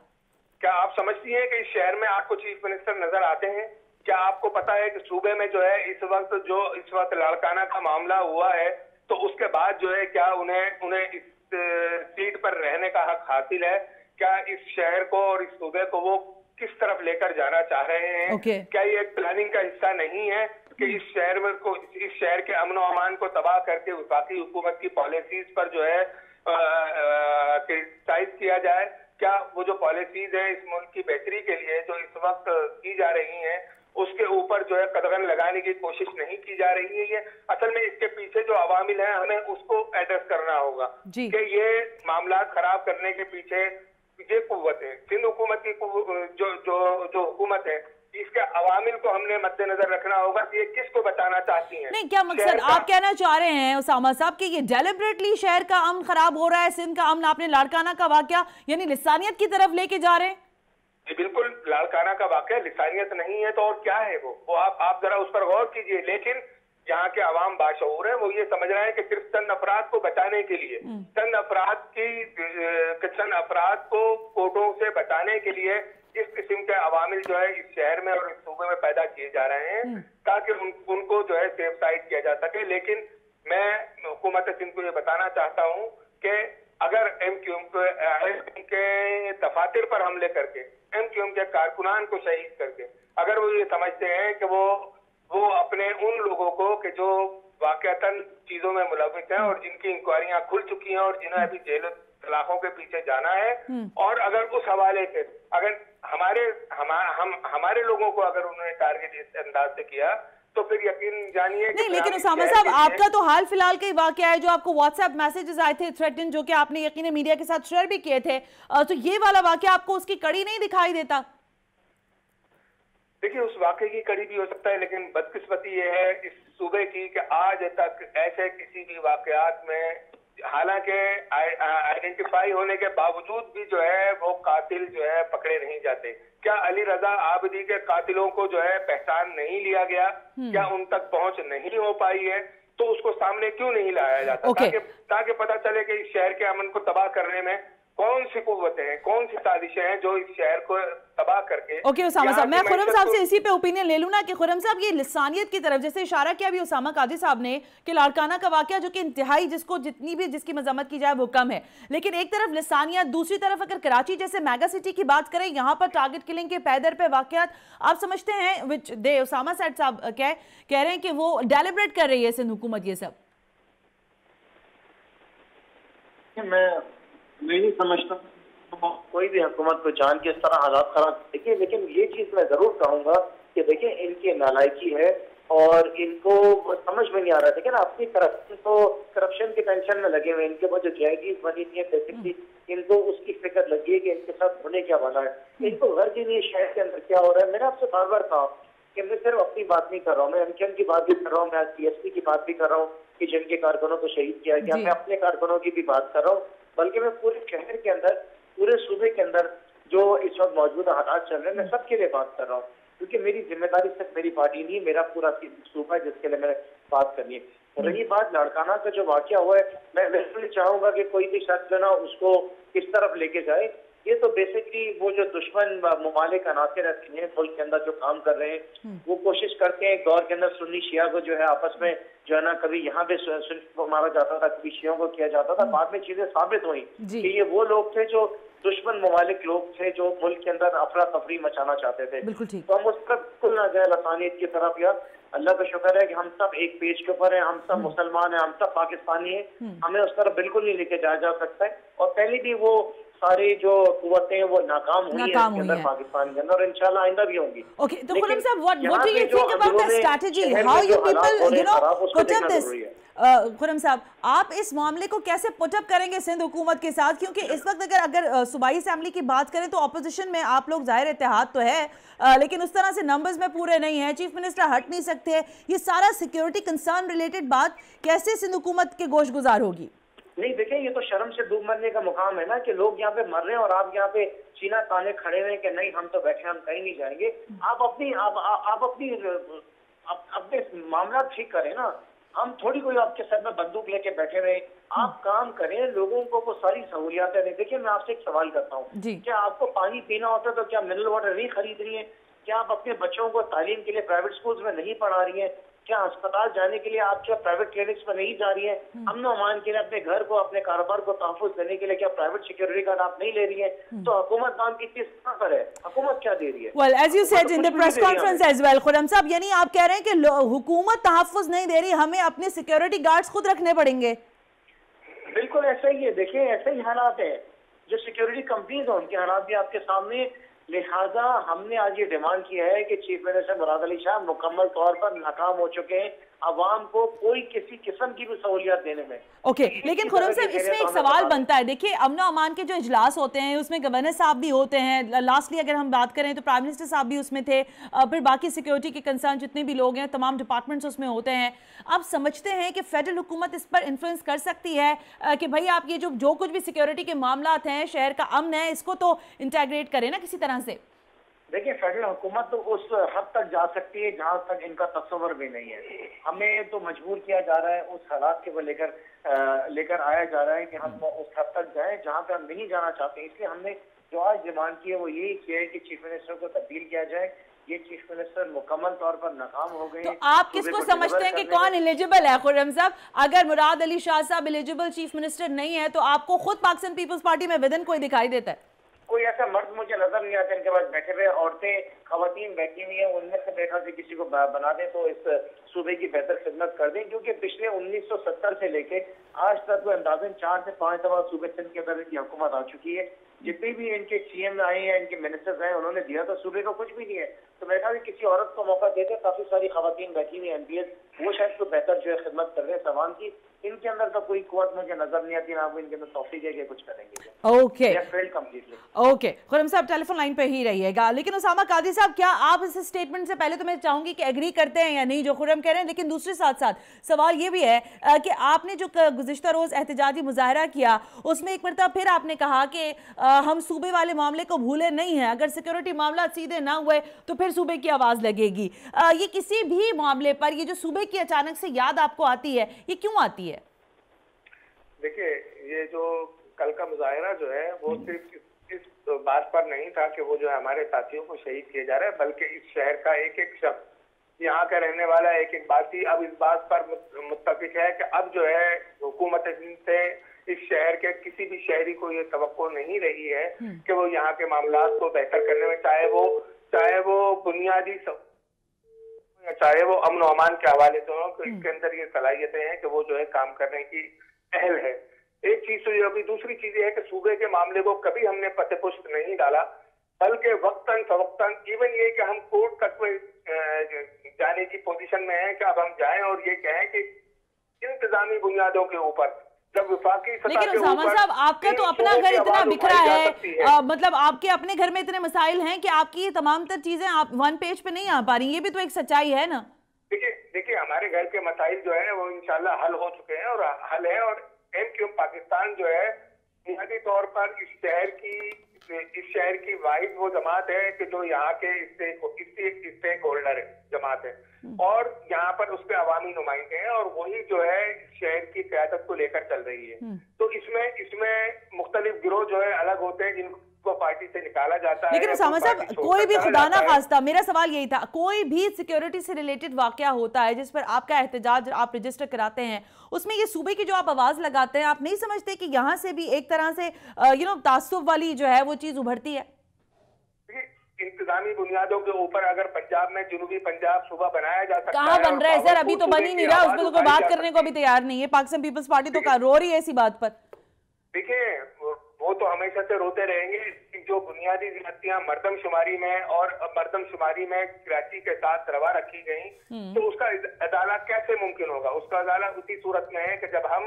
क्या आप समझती हैं कि इस शहर में आपको चीफ मिनिस्टर नजर आते हैं? क्या आपको पता है कि सूबे में जो है इस वक्त लाड़काना का मामला हुआ है, तो उसके बाद जो है क्या उन्हें इस सीट पर रहने का हक हासिल है? क्या इस शहर को और इस सूबे को वो किस तरफ लेकर जाना चाह रहे हैं? क्या ये एक प्लानिंग का हिस्सा नहीं है कि इस शहर के अमन और अमान को तबाह करके वफाकी हुकूमत की पॉलिसीज पर जो है क्रिटिसाइज किया जाए? क्या वो जो पॉलिसीज है इस मुल्क की बेहतरी के लिए जो इस वक्त की जा रही हैं, उसके ऊपर जो है कदगन लगाने की कोशिश नहीं की जा रही है? ये असल में इसके पीछे जो अवामिल है हमें उसको एड्रेस करना होगा कि ये मामला खराब करने के पीछे ये कुव्वत है सिंध हुकूमत की, जो हुकूमत है, इसके के अवामिल को हमने मद्देनजर रखना होगा कि ये किसको बताना चाहती हैं। नहीं, क्या मकसद आप कहना चाह रहे हैं उसामा साहब कि ये डेलिबरेटली शहर का अमन खराब हो रहा है, सिंध का अमन, आपने लाड़काना का वाकया यानी लिसानियत की तरफ लेके जा रहे हैं? जी बिल्कुल, लाड़काना का वाकया लिसानियत नहीं है तो और क्या है वो आप जरा उस पर गौर कीजिए। लेकिन यहाँ के अवाम बाशऊर है, वो ये समझ रहे हैं कि सिर्फ चंद अफराद को बचाने के लिए, चंद अफराद को कोर्टों से बचाने के लिए इस किस्म के अवामिल जो है इस शहर में और इस सूबे में पैदा किए जा रहे हैं ताकि उनको जो है सेफ साइड किया जा सके। लेकिन मैं हुकूमत सिंध को ये बताना चाहता हूँ कि अगर एमक्यूएम के दफातर पर हमले करके, एमक्यूएम के कारकुनान को शहीद करके, अगर वो ये समझते हैं कि वो अपने उन लोगों को कि जो वाकयातन चीजों में मुलविस हैं और जिनकी इंक्वायरियां खुल चुकी हैं और जिन्हें अभी जेल सलाखों के पीछे जाना है, और अगर उस हवाले से अगर हमारे लोगों को अगर उन्होंने टारगेट इस अंदाज से किया तो फिर यकीन जानिए नहीं। लेकिन उसामा साहब, आपका तो हाल फिलहाल का ही वाकया है जो आपको व्हाट्सएप मैसेजेस आए थे थ्रेटन, जो कि आपने यकीन मीडिया के साथ शेयर भी किए थे, तो ये वाला वाकया आपको उसकी कड़ी नहीं दिखाई देता? देखिए, उस वाकये की कड़ी भी हो सकता है, लेकिन बदकिस्मती ये है इस सूबे की कि आज तक ऐसे किसी भी वाकयात में, हालांकि आइडेंटिफाई होने के बावजूद भी जो है वो कातिल जो है पकड़े नहीं जाते। क्या अली रजा आबदी के कातिलों को जो है पहचान नहीं लिया गया? क्या उन तक पहुंच नहीं हो पाई है? तो उसको सामने क्यों नहीं लाया जाता? ताकि पता चले कि इस शहर के अमन को तबाह करने में कौन सी कुव्वतें हैं, कौन सी साजिशें हैं जो इस शहर को तबाह करके। ओके उसामा साहब, मैं खुरम साहब से इसी पे ओपिनियन ले लूं ना कि खुरम साहब ये लिसानियत की तरफ जैसे इशारा किया अभी उसामा काजी साहब ने कि लाड़काना का वाकया जो कि इंतहाई जिसको जितनी भी जिसकी मजम्मत की जाए वो कम है, लेकिन एक तरफ लिसानियत, दूसरी तरफ अगर कराची जैसे मेगा सिटी की बात करें, यहाँ पर टारगेट किलिंग के पैदर पे वाकयात आप समझते हैं विच दे उसामा साहब कह रहे हैं कि वो डेलिब्रेट कर रही है सिंध हुकूमत ये सब? मैं नहीं समझता कोई भी हुकूमत को जान के इस तरह हालात खराब। देखिए, लेकिन ये चीज मैं जरूर कहूंगा कि देखिए इनकी नालायकी है और इनको समझ में नहीं आ रहा। देखिए ना, अपनी करप्शन की टेंशन में लगे हुए, इनके पास जो जायदाद बनी थी बेसिकली इनको उसकी फिक्र लगी है कि इनके साथ होने क्या वाला है। इनको घर की नहीं, शहर के अंदर क्या हो रहा है। मैंने आपसे बार बार कहा कि मैं सिर्फ अपनी बात नहीं कर रहा हूँ, मैं एमक्यूएम की बात भी कर रहा हूँ, मैं पीएसपी की बात भी कर रहा हूँ कि जिनके कारकुनों को शहीद किया गया, मैं अपने कारकुनों की भी बात कर रहा हूँ, बल्कि मैं पूरे शहर के अंदर, पूरे सूबे के अंदर जो इस वक्त मौजूदा हालात चल रहे हैं, मैं सबके लिए बात कर रहा हूँ, क्योंकि मेरी जिम्मेदारी सिर्फ मेरी पार्टी नहीं, मेरा पूरा सूबा है जिसके लिए मैंने बात करनी है। रही बात लाड़काना का जो वाकया हुआ है, मैं बिल्कुल चाहूंगा कि कोई भी शख्स जो ना उसको किस तरफ लेके जाए। ये तो बेसिकली वो जो दुश्मन ममालिक अनासर हैं मुल्क के अंदर जो काम कर रहे हैं, वो कोशिश करते हैं दौर के अंदर सुन्नी शिया को जो है आपस में जो है ना, कभी यहाँ पे सुन्नी को मारा जाता था, कभी शियों को किया जाता था। बाद में चीजें साबित हुई कि ये वो लोग थे जो दुश्मन ममालिक लोग थे जो मुल्क के अंदर अफरा तफरी मचाना चाहते थे। तो हम उस तरफ बिल्कुल ना जाए लसानियत की तरफ। या अल्लाह का शुक्र है कि हम सब एक पेज के ऊपर हैं, हम सब मुसलमान हैं, हम सब पाकिस्तानी हैं, हमें उस तरफ बिल्कुल नहीं लेके जाया जा सकता है। और पहले भी वो सारी जो कुव्वतें हैं वो नाकाम हुई है पाकिस्तान के अंदर, और इंशाल्लाह आइंदा भी होंगी। ओके, तो खुरम साहब, what do you think about the strategy? How you people put up this? Khurram साहब, आप इस मामले को कैसे पुटअप करेंगे सिंध हुकूमत के साथ? क्योंकि इस वक्त अगर सूबाई असेंबली की बात करें तो ऑपोजिशन में आप लोग जाहिर इत्तेहाद तो है, लेकिन उस तरह से नंबर्स में पूरे नहीं है, चीफ मिनिस्टर हट नहीं सकते, ये सारा सिक्योरिटी कंसर्न रिलेटेड बात कैसे सिंध हुकूमत के गोश गुजार होगी? नहीं, देखिए ये तो शर्म से डूब मरने का मुकाम है ना कि लोग यहाँ पे मर रहे हैं और आप यहाँ पे सीना ताने खड़े हुए कि नहीं हम तो बैठे, हम कहीं नहीं जाएंगे। आप अपने मामला ठीक करें ना, हम थोड़ी कोई आपके सर में बंदूक लेके बैठे रहे। आप काम करें, लोगों को वो सारी सहूलियातें दें। देखिए मैं आपसे एक सवाल करता हूँ, क्या आपको पानी पीना होता है तो क्या मिनरल वाटर नहीं खरीद रही है? क्या आप अपने बच्चों को तालीम के लिए प्राइवेट स्कूल्स में नहीं पढ़ा रही है? क्या अस्पताल जाने के लिए आप क्या प्राइवेट क्लिनिक्स में नहीं जा रही है? अमन अमान के लिए, अपने घर को, अपने कारोबार को तहफ़्फ़ुज़ देने के लिए क्या प्राइवेट सिक्योरिटी गार्ड आप नहीं ले रही है? तो हुकूमत काम की चीज कहाँ पर है? हुकूमत क्या दे रही है? Well, as you said in the press conference as well, Khurram साहब, यानी आप कह रहे हैं कि हुकूमत तहफ़्फ़ुज़ नहीं दे रही, हमें अपने सिक्योरिटी गार्ड्स खुद रखने पड़ेंगे। बिल्कुल ऐसा ही है। देखिए ऐसे ही हालात है, जो सिक्योरिटी कंपनीज है उनके हालात भी आपके सामने। लिहाजा हमने आज ये डिमांड किया है कि चीफ मिनिस्टर मुराद अली शाह मुकम्मल तौर पर नाकाम हो चुके हैं आवाम को कोई किसी किस्म की भी सहूलियत देने में। ओके, लेकिन खुर्रम साहब इसमें एक सवाल बनता है। देखिए, अमन अमान के जो इजलास होते हैं उसमें गवर्नर साहब भी होते हैं, लास्टली अगर हम बात करें तो प्राइम मिनिस्टर साहब भी उसमें थे, फिर बाकी सिक्योरिटी के कंसर्न जितने भी लोग हैं तमाम डिपार्टमेंट्स उसमें होते हैं। आप समझते हैं कि फेडरल हुकूमत इस पर इन्फ्लुएंस कर सकती है कि भाई आप ये जो कुछ भी सिक्योरिटी के मामला हैं, शहर का अमन है, इसको तो इंटेग्रेट करें ना किसी तरह से? देखिए, फेडरल हुकूमत तो उस हद तक जा सकती है जहां तक इनका तस्वर भी नहीं है। हमें तो मजबूर किया जा रहा है, उस हालात के लेकर आया जा रहा है कि हम उस हद तक जाएं जहां पे हम नहीं जाना चाहते। इसलिए हमने जो आज डिमांड की है वो यही किया है कि चीफ मिनिस्टर को तब्दील किया जाए। ये चीफ मिनिस्टर मुकम्मल तौर पर नाकाम हो गए। तो आप किसको समझते हैं कि कौन एलिजिबल है खुर्रम साहब? अगर मुराद अली शाह साहब एलिजिबल चीफ मिनिस्टर नहीं है तो आपको खुद पाकिस्तान पीपल्स पार्टी में विदन कोई दिखाई देता है? कोई ऐसा मर्द मुझे नजर नहीं आता इनके पास बैठे हुए। औरतें, खवातीन बैठी हुई हैं, उनमें से बैठा से किसी को बना दें तो इस सूबे की बेहतर खिदमत कर दें, क्योंकि पिछले 1970 से लेके आज तक वो अंदाजन 4 से 5 दफा सूबे सिंध के अंदर इनकी हुकूमत आ चुकी है। जितने भी इनके सीएम आए हैं, इनके मिनिस्टर्स आए, उन्होंने दिया तो सूबे को कुछ भी नहीं है। तो मैं कहा किसी औरत को मौका देते, काफी सारी खवातीन बैठी हुई एमपीएस, वो शायद तो बेहतर जो है खिदमत कर रहे हैं सवाल की। इनके अंदर तो कोई कुव्वत मुझे नजर नहीं आती, ना वो इनके अंदर तौफीक है कि कुछ करेंगे। ओके कंप्लीटली ओके, खुर्रम साहब टेलीफोन लाइन पे ही रहिएगा। लेकिन उसामा कादरी साहब, क्या आप इस स्टेटमेंट से पहले तो मैं चाहूंगी कि एग्री करते हैं या नहीं जो खुर्रम कह रहे हैं, लेकिन दूसरे साथ साथ सवाल ये भी है कि आपने जो गुज़िश्ता रोज एहतजाजी मुजाहरा किया उसमें एक मरतबा फिर आपने कहा कि हम सूबे वाले मामले को भूले नहीं है, अगर सिक्योरिटी मामला सीधे ना हुए तो फिर सूबे की आवाज लगेगी। ये किसी भी मामले पर ये जो सूबे की अचानक से याद आपको आती है, ये क्यों आती है? देखिए, ये जो कल का मुजाहरा जो है वो सिर्फ इस बात पर नहीं था कि वो जो है हमारे साथियों को शहीद किए जा रहे हैं, बल्कि इस शहर का एक एक शख्स, यहाँ का रहने वाला एक एक बासी अब इस बात पर मुत्तफिक है कि अब जो है हुकूमत से इस शहर के किसी भी शहरी को ये तवक्को नहीं रही है कि वो यहाँ के मामलात को बेहतर करने में, चाहे वो बुनियादी चाहे वो अमन और अमान के हवाले से हो, तो इसके अंदर ये सलाहियतें हैं कि वो जो है काम करने की अहल है। एक चीज तो ये होगी, दूसरी चीज ये है कि सूबे के मामले को कभी हमने पते-पुष्ट नहीं डाला, बल्कि वक्तन फवक्तन, इवन ये कि हम कोर्ट तक में जाने की पोजीशन में है कि अब हम जाएं और ये कहें कि इंतजामी बुनियादों के ऊपर जब विफाकी सतह लेकिन के उसामा ऊपर साहब, आपका तो अपना घर इतना बिखरा है, मतलब आपके अपने घर में इतने मसाइल हैं कि आपकी ये तमाम तर चीजें आप वन पेज पे नहीं आ पा रही, ये भी तो एक सच्चाई है ना? देखिए हमारे घर के मसाइल जो है वो इंशाल्लाह हल हो चुके हैं और हल है, और एमक्यूएम पाकिस्तान जो है बुनियादी तौर पर इस शहर की वाहिद वो जमात है कि जो यहाँ के स्टेक होल्डर जमात है, और यहाँ पर उसके अवामी नुमाइंदे हैं, और वही जो है शहर की क़यादत को लेकर चल रही है। तो इसमें मुख्तलिफ गिरोह जो है अलग होते हैं जिनको पार्टी से निकाला जाता है। लेकिन उसामा साहब, कोई भी खुदा ना खास्ता, मेरा सवाल यही था, कोई भी सिक्योरिटी से रिलेटेड वाकया होता है जिस पर आपका एहतजाज आप रजिस्टर कराते हैं, उसमें ये सूबे की जो आप आवाज लगाते हैं, आप नहीं समझते कि यहाँ से भी एक तरह से तासुब वाली जो है वो चीज उभरती है? इंतजामी बुनियादों के ऊपर अगर पंजाब में जुनूबी पंजाब सूबा बनाया जा सकता है, कहाँ बन रहा है सर? अभी तो बन ही नहीं रहा, उसमें तो कोई बात करने को भी तैयार नहीं है। पाकिस्तान पीपल्स पार्टी तो रो रही है इसी बात पर। देखिए, वो तो हमेशा से रोते रहेंगे। जो बुनियादी ज्यादतियां मर्दमशुमारी में कराची के साथ रवा रखी गई, तो उसका अदाला कैसे मुमकिन होगा? उसका अदाला उसी सूरत में है कि जब हम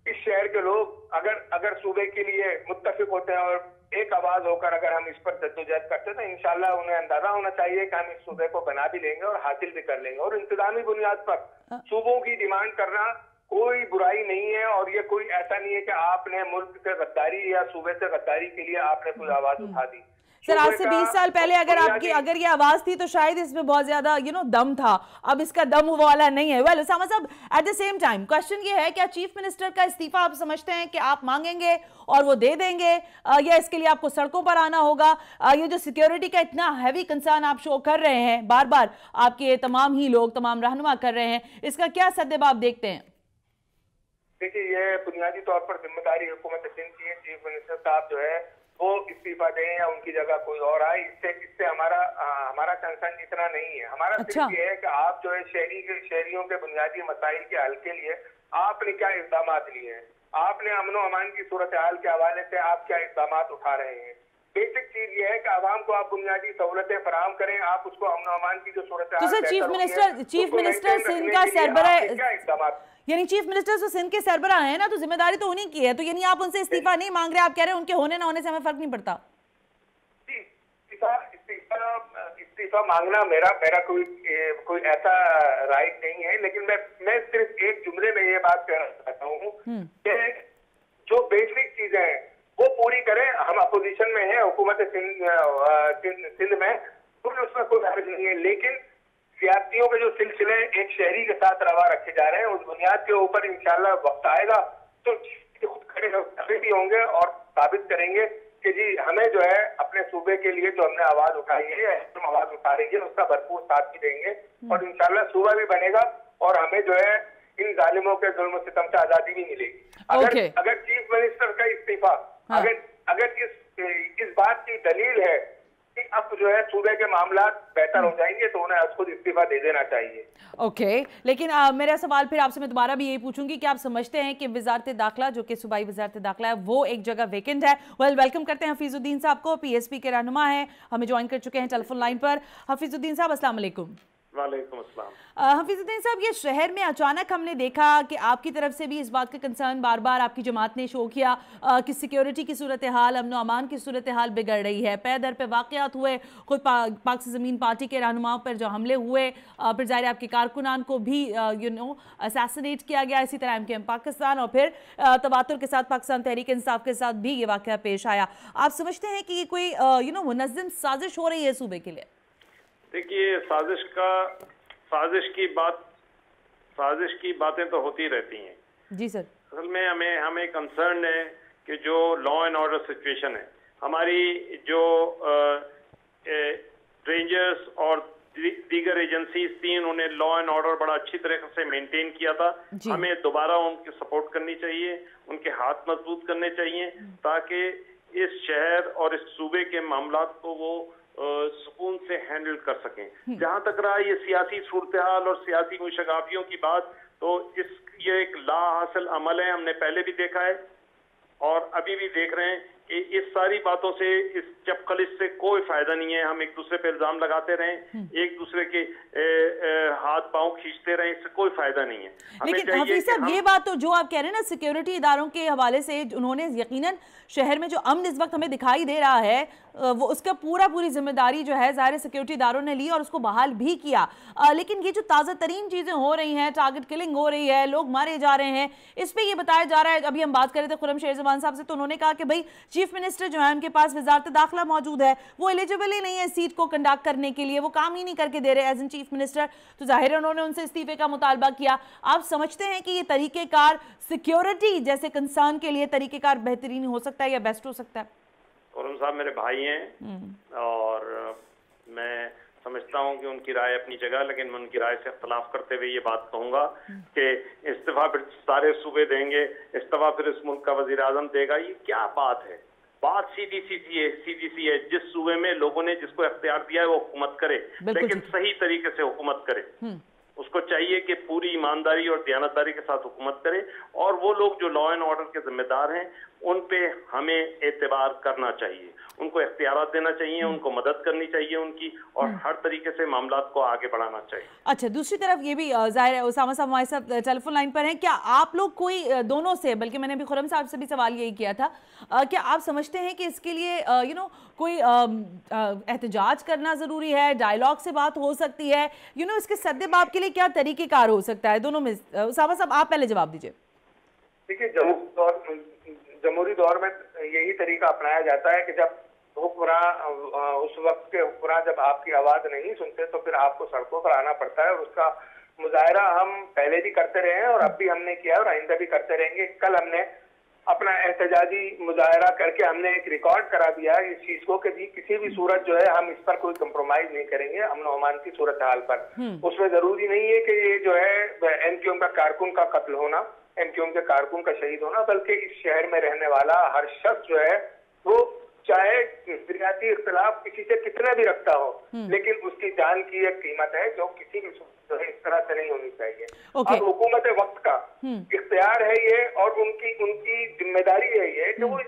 इस शहर के लोग अगर सूबे के लिए मुत्तफिक होते हैं और एक आवाज होकर अगर हम इस पर जद्दोजहद करते हैं, तो इंशाल्लाह उन्हें अंदाजा होना चाहिए कि हम इस सूबे को बना भी लेंगे और हासिल भी कर लेंगे। और इंतजामी बुनियाद पर सूबों की डिमांड करना कोई बुराई नहीं है, और ये कोई ऐसा नहीं है कि आपने मुल्क से गद्दारी या सूबे से गद्दारी के लिए आपने कोई आवाज उठा दी। सर, आज से 20 साल पहले अगर ये आवाज थी तो शायद इसमें बहुत ज्यादा दम था, अब इसका दम वाला नहीं है। वेल उसामा साहब, at the same time question ये है, क्या चीफ मिनिस्टर का इस्तीफा आप समझते हैं कि आप मांगेंगे और वो दे देंगे, या इसके लिए आपको सड़कों पर आना होगा? ये जो सिक्योरिटी का इतना हैवी कंसर्न आप शो कर रहे हैं, बार बार आपके तमाम ही लोग, तमाम रहनुमा कर रहे हैं, इसका क्या सद्देबाब देखते हैं? देखिए, ये बुनियादी तौर पर जिम्मेदारी हुकूमत सिंध की है। चीफ मिनिस्टर साहब जो है वो इस्तीफा दें या उनकी जगह कोई और आए, इससे हमारा कंसर्न इतना नहीं है। हमारा सिर्फ ये है कि आप जो है शहरियों के बुनियादी मसाइल के हल के लिए आपने क्या इक़दाम लिए हैं, आपने अमन और अमान की सूरत हाल के हवाले से आप क्या इक़दाम उठा रहे हैं। बेसिक चीज ये है कि आवाम को आप बुनियादी सहूलतें फराहम करें, आप उसको अमन अमान की जो सूरत तो सर चीफ मिनिस्टर सिंध का सरबराह, यानी चीफ मिनिस्टर तो सिंध के सरबराह है ना, तो जिम्मेदारी तो उन्हीं की है, तो यानी आप उनसे इस्तीफा नहीं मांग रहे, आप कह रहे हैं उनके होने ना होने से हमें फर्क नहीं पड़ता। इस्तीफा मांगना मेरा कोई ऐसा राइट नहीं है, लेकिन मैं सिर्फ एक जुमले में ये बात कहना चाहता हूँ कि जो बेसिक चीजें हैं वो पूरी करें। हम अपोजिशन में हैं, हुकूमत सिंध में, तो उसमें कोई हर्ज नहीं है, लेकिन सियासियों के जो सिलसिले एक शहरी के साथ रवा रखे जा रहे हैं, उस बुनियाद के ऊपर इंशाल्लाह वक्त आएगा तो खुद खड़े भी होंगे और साबित करेंगे कि जी हमें जो है अपने सूबे के लिए जो हमने आवाज उठाई है, हम आवाज उठा रही है, उसका भरपूर साथ भी देंगे और इंशाल्लाह सूबा भी बनेगा और हमें जो है इन जालिमों के जुल्म सितम से आजादी भी मिलेगी। अगर चीफ मिनिस्टर का इस्तीफा अगर इस बात की दलील है कि अब जो है सूबे के मामला बेहतर हो जाएंगे तो उन्हें खुद इस्तीफा दे देना चाहिए। लेकिन मेरा सवाल फिर आपसे मैं दोबारा भी यही पूछूंगी कि आप समझते हैं कि वजारत दाखिला जो कि सूबाई वजारत दाखिला है वो एक जगह वेकेंट है। वेलकम करते हैं हफीजुद्दीन साहब को, PSP के रहनुमा हैं, हमें ज्वाइन कर चुके हैं टेलीफोन लाइन पर। हफीजुद्दीन साहब अस्सलाम वालेकुम। वालेकुम अस्सलाम। हफीजुद्दीन साहब, ये शहर में अचानक हमने देखा कि आपकी तरफ से भी इस बात का कंसर्न बार बार आपकी जमात ने शो किया कि सिक्योरिटी की सूरत हाल, अमन अमान की सूरत हाल बिगड़ रही है। पे दर पे वाक़यात हुए, खुद पाक से ज़मीन पार्टी के रहनुमाओं पर जो हमले हुए, फिर ज़ाहिर आपके कारकुनान को भी असैसिनेट किया गया, इसी तरह MKM पाकिस्तान और फिर तवातुर के साथ पाकिस्तान तहरीक इंसाफ के साथ भी ये वाक़या पेश आया। आप समझते हैं कि ये कोई मुनज़्ज़म साजिश हो रही है सूबे के लिए? देखिए, साजिश की बातें तो होती रहती हैं। जी सर। असल में हमें कंसर्न है कि जो लॉ एंड ऑर्डर सिचुएशन है, हमारी जो रेंजर्स और दीगर एजेंसीज थी, उन्होंने लॉ एंड ऑर्डर बड़ा अच्छी तरह से मेंटेन किया था। हमें दोबारा उनकी सपोर्ट करनी चाहिए, उनके हाथ मजबूत करने चाहिए ताकि इस शहर और इस सूबे के मामलात को वो सुकून से हैंडल कर सकें। जहां तक रहा ये सियासी सूरत हाल और सियासी मुशगाफियों की बात, तो ये एक ला हासिल अमल है, हमने पहले भी देखा है और अभी भी देख रहे हैं कि इस सारी बातों से, इस चपकलिश से कोई फायदा नहीं है। हम एक दूसरे पर इल्जाम लगाते रहें, एक दूसरे के हाथ पांव खींचते रहें, इससे कोई फायदा नहीं है। लेकिन हफीज साहब, ये बात तो जो आप कह रहे हैं ना सिक्योरिटी इदारों के हवाले से, उन्होंने यकीनन शहर में जो अमन इस वक्त हमें दिखाई दे रहा है वो उसका पूरी जिम्मेदारी जो है ज़ाहिर सिक्योरिटी इदारों ने ली और उसको बहाल भी किया। लेकिन ये जो ताज़ा तरीन चीज़ें हो रही हैं, टारगेट किलिंग हो रही है, लोग मारे जा रहे हैं, इस पर यह बताया जा रहा है, अभी हम बात कर रहे थे खुर्रम शेर ज़मान साहब से, तो उन्होंने कहा कि भाई चीफ मिनिस्टर जो है उनके पास वजारत दाखिला मौजूद है, वो एलिजिबल ही नहीं है सीट को कंडक्ट करने के लिए, वो काम ही नहीं करके दे रहे एज एन चीफ मिनिस्टर, तो जाहिर है उन्होंने उनसे इस्तीफे का मुतालबा किया। आप समझते हैं कि ये तरीक़ेकार सिक्योरिटी जैसे कंसर्न के लिए तरीक़ेकार बेहतरीन हो सकता है या बेस्ट हो सकता है? खुर्रम साहब मेरे भाई हैं और मैं समझता हूं कि उनकी राय अपनी जगह, लेकिन मैं उनकी राय से इख्तलाफ करते हुए ये बात कहूंगा कि इस्तीफा फिर सारे सूबे देंगे, इस्तीफा फिर इस मुल्क का वजीर आजम देगा, ये क्या बात है? बात सीधी सी है, जिस सूबे में लोगों ने जिसको इख्तियार दिया है वो हुकूमत करे, लेकिन सही तरीके से हुकूमत करे। उसको चाहिए कि पूरी ईमानदारी और दयानतदारी के साथ हुकूमत करे, और वो लोग जो लॉ एंड ऑर्डर के जिम्मेदार हैं उन पे हमें एतबार करना चाहिए, उनको इख्तियारात देना चाहिए, उनको मदद करनी चाहिए उनकी, और हर तरीके से मामलात को आगे बढ़ाना चाहिए। अच्छा, दूसरी तरफ ये भी जाहिर है उसामा साहब हमारे साथ टेलीफोन लाइन पर हैं, क्या आप लोग कोई दोनों से, बल्कि मैंने अभी खुर्रम साहब से भी सवाल यही किया था, क्या आप समझते हैं कि इसके लिए कोई एहतजाज करना ज़रूरी है, डायलॉग से बात हो सकती है, इसके सद्देबाब के लिए क्या तरीक़ेकार हो सकता है? दोनों में उसामा साहब आप पहले जवाब दीजिए। देखिए, जमहूरी दौर में यही तरीका अपनाया जाता है कि जब हुक्मरान उस वक्त के हुक्मरान जब आपकी आवाज नहीं सुनते तो फिर आपको सड़कों पर आना पड़ता है, और उसका मुजाहरा हम पहले भी करते रहे हैं और अब भी हमने किया और आइंदा भी करते रहेंगे। कल हमने अपना एहतजाजी मुजाहरा करके हमने एक रिकॉर्ड करा दिया इस चीज को कि किसी भी सूरत जो है हम इस पर कोई कंप्रोमाइज नहीं करेंगे अमन अमान की सूरत हाल पर। उसमें जरूरी नहीं है कि ये जो है MKM का कारकुन का कत्ल होना, MKM के कारकुन का शहीद होना, बल्कि इस शहर में रहने वाला हर शख्स जो है वो चाहे बुनियादी इख्तिलाफ किसी से कितना भी रखता हो, लेकिन उसकी जान की एक कीमत है जो किसी भी जो है इस तरह से नहीं होनी चाहिए। अब हुकूमत वक्त का इख्तियार है ये, और उनकी जिम्मेदारी है ये कि वो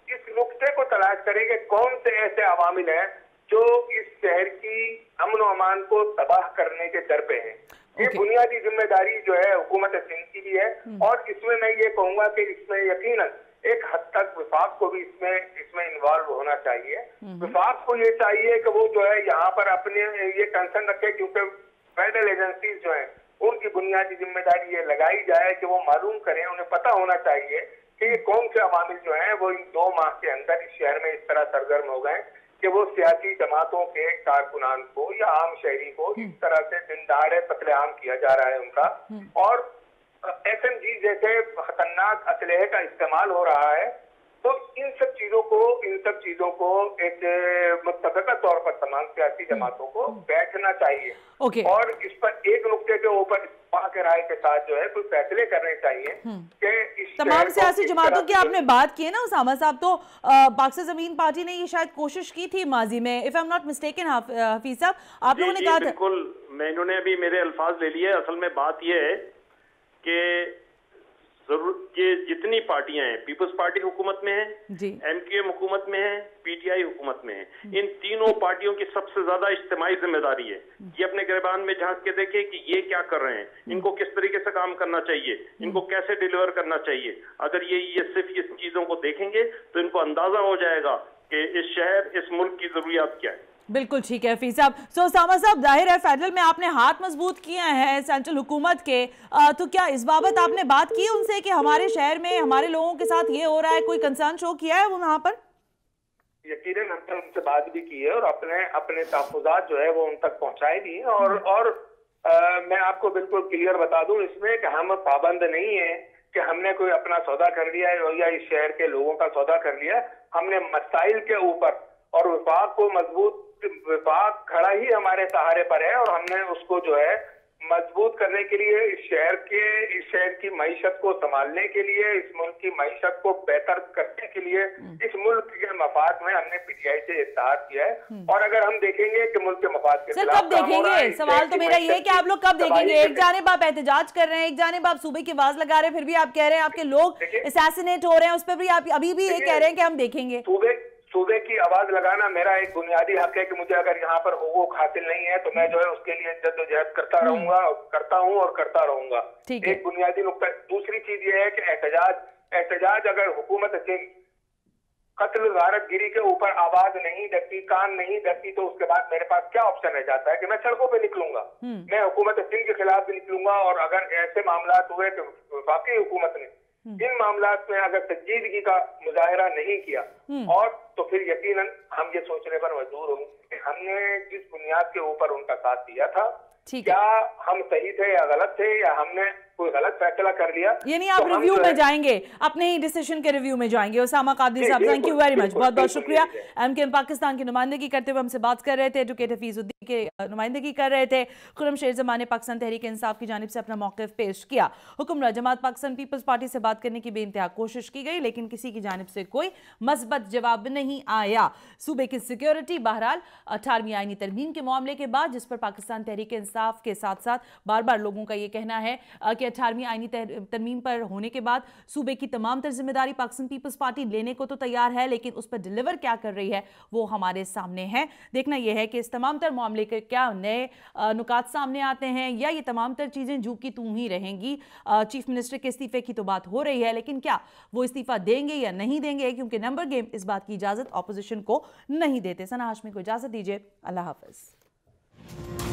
इस नुक्ते को तलाश करें कि कौन से ऐसे अवामिल हैं जो इस शहर की अमन और अमान को तबाह करने के दर पे हैं। ये बुनियादी जिम्मेदारी जो है हुकूमत सिंध की भी है, और इसमें मैं ये कहूंगा कि इसमें यकीनन एक हद तक विफाक को भी इसमें इन्वॉल्व होना चाहिए। विफाक को ये चाहिए कि वो जो है यहाँ पर अपने ये कंसर्न रखे, क्योंकि फेडरल एजेंसीज जो है उनकी बुनियादी जिम्मेदारी ये लगाई जाए कि वो मालूम करें, उन्हें पता होना चाहिए कि ये कौन से अवामिल जो हैं वो इन 2 माह के अंदर इस शहर में इस तरह सरगर्म हो गए कि वो सियासी जमातों के कारकुनान को या आम शहरी को इस तरह से दिन दहाड़े कत्लेआम किया जा रहा है उनका, और SMG जैसे खतरनाक असलहे का इस्तेमाल हो रहा है। तो इन सब चीजों को एक मुत्तफ़िक़ा तौर पर तमाम सियासी जमातों को बैठना चाहिए और इस पर एक नुक्ते के ऊपर के राय के साथ जो है कुछ फैसले करने चाहिए कि इस तमाम सियासी जमातों की आपने बात की है ना उसामा साहब, तो पाकिस्तान ज़मीन पार्टी ने ये शायद कोशिश की थी माजी में, if I am not mistaken Hafeez साहब, आप लोगों ने कहा था। बिल्कुल, मैं इन्होंने अभी मेरे अल्फाज ले लिए। असल में बात यह है कि ये जितनी पार्टियां हैं, पीपल्स पार्टी हुकूमत में है, MQM हुकूमत में है, PTI हुकूमत में है, इन तीनों पार्टियों की सबसे ज्यादा इज्तिमाई जिम्मेदारी है। ये अपने गिरबान में झांक के देखे कि ये क्या कर रहे हैं, इनको किस तरीके से काम करना चाहिए, इनको कैसे डिलीवर करना चाहिए। अगर ये सिर्फ इस चीजों को देखेंगे तो इनको अंदाजा हो जाएगा कि इस शहर, इस मुल्क की जरूरियात क्या है। बिल्कुल ठीक है हफीज साहब। सो उसामा साहब, जाहिर है फेडरल में आपने हाथ मजबूत किए हैं सेंट्रल हुकूमत के, तो क्या इस बाबत आपने बात की उनसे कि हमारे शहर में हमारे लोगों के साथ ये हो रहा है, कोई कंसर्न शो किया है वो वहाँ पर? यकीनन हमने उनसे बात भी की है और अपने तहफ़्फ़ुज़ात जो है वो उन तक पहुँचाए भी हैं, और मैं आपको बिल्कुल क्लियर बता दूं इसमें कि हम पाबंद नहीं है कि हमने कोई अपना सौदा कर लिया है या इस शहर के लोगों का सौदा कर लिया। हमने मसाइल के ऊपर और विफाक को मजबूत, विफाक खड़ा ही हमारे सहारे पर है और हमने उसको जो है मजबूत करने के लिए इस शहर की मईशत को संभालने के लिए, इस मुल्क की मईशत को बेहतर करने के लिए, इस मुल्क के मफाद में हमने PTI से इत्तेहाद किया है। और अगर हम देखेंगे कि मुल्क के मफाद के खिलाफ कब देखेंगे, सवाल तो मेरा ये है कि आप लोग कब देखेंगे? एक जानिब आप एहतजाज कर रहे हैं, एक जानिब आप सूबे की आवाज लगा रहे हैं, फिर भी आप कह रहे हैं आपके लोग असैसिनेट हो रहे हैं, उस पर भी आप अभी भी ये कह रहे हैं कि हम देखेंगे। सूबे की आवाज लगाना मेरा एक बुनियादी हक है कि मुझे अगर यहाँ पर हुकूक हासिल नहीं है तो मैं जो है उसके लिए जद्दोजहद करता रहूंगा, करता हूँ और करता रहूंगा। एक बुनियादी नुक्ता। दूसरी चीज ये है कि एहतजाज अगर हुकूमत से कत्ल गारतगिरी के ऊपर आवाज नहीं दबती, कान नहीं दबती, तो उसके बाद मेरे पास क्या ऑप्शन रह जाता है कि मैं सड़कों पे निकलूंगा, मैं हुकूमत सिंध के खिलाफ भी निकलूंगा। और अगर ऐसे मामला हुए तो वाकई हुकूमत ने इन मामलात में अगर संजीदगी का मुजाहरा नहीं किया और तो फिर यकीनन हम ये सोचने पर मजबूर होंगे कि हमने जिस बुनियाद के ऊपर उनका साथ दिया था क्या हम सही थे या गलत थे, या हमने कोई गलत फैसला कर लिया। यानी आप रिव्यू में जाएंगे, अपने ही डिसीजन के रिव्यू में जाएंगे। उसामा कादरी साहब, थैंक यू वेरी मच, बहुत बहुत शुक्रिया। MQM पाकिस्तान की नुमाइंदगी करते हुए हमसे बात कर रहे थे, एडवोकेट हफीजुद्दीन के नुमाइंदगी कर रहे थे। खुर्रम शेर ज़मान ने पाकिस्तान तहरीक इंसाफ की जानिब से अपना मौक़िफ़ पेश किया। हुक्मरान जमात पाकिस्तान पीपल्स पार्टी से बात करने की बेइंतहा कोशिश की गई, लेकिन किसी की जानिब से कोई मस्बत जवाब नहीं आया। सूबे की सिक्योरिटी बहरहाल 18वीं आईनी तरमीम के मामले के बाद, जिस पर पाकिस्तान तहरीक इंसाफ के साथ साथ बार बार लोगों का ये कहना है कि 18वीं आईनी तरमीम पर होने के बाद सूबे की तमाम तर जिम्मेदारी पाकिस्तान पीपल्स पार्टी लेने को तो तैयार है, लेकिन उस पर डिलीवर क्या कर रही है वो हमारे सामने है। देखना यह है कि इस तमाम तर मामले के क्या नए नुकात सामने आते हैं, या ये तमाम तर चीजें जू की तू ही रहेंगी। चीफ मिनिस्टर के इस्तीफे की तो बात हो रही है, लेकिन क्या वो इस्तीफा देंगे या नहीं देंगे, क्योंकि नंबर गेम इस बात की इजाजत ऑपोजिशन को नहीं देते। सना हाशमी को इजाजत दीजिए, अल्लाह हाफिज।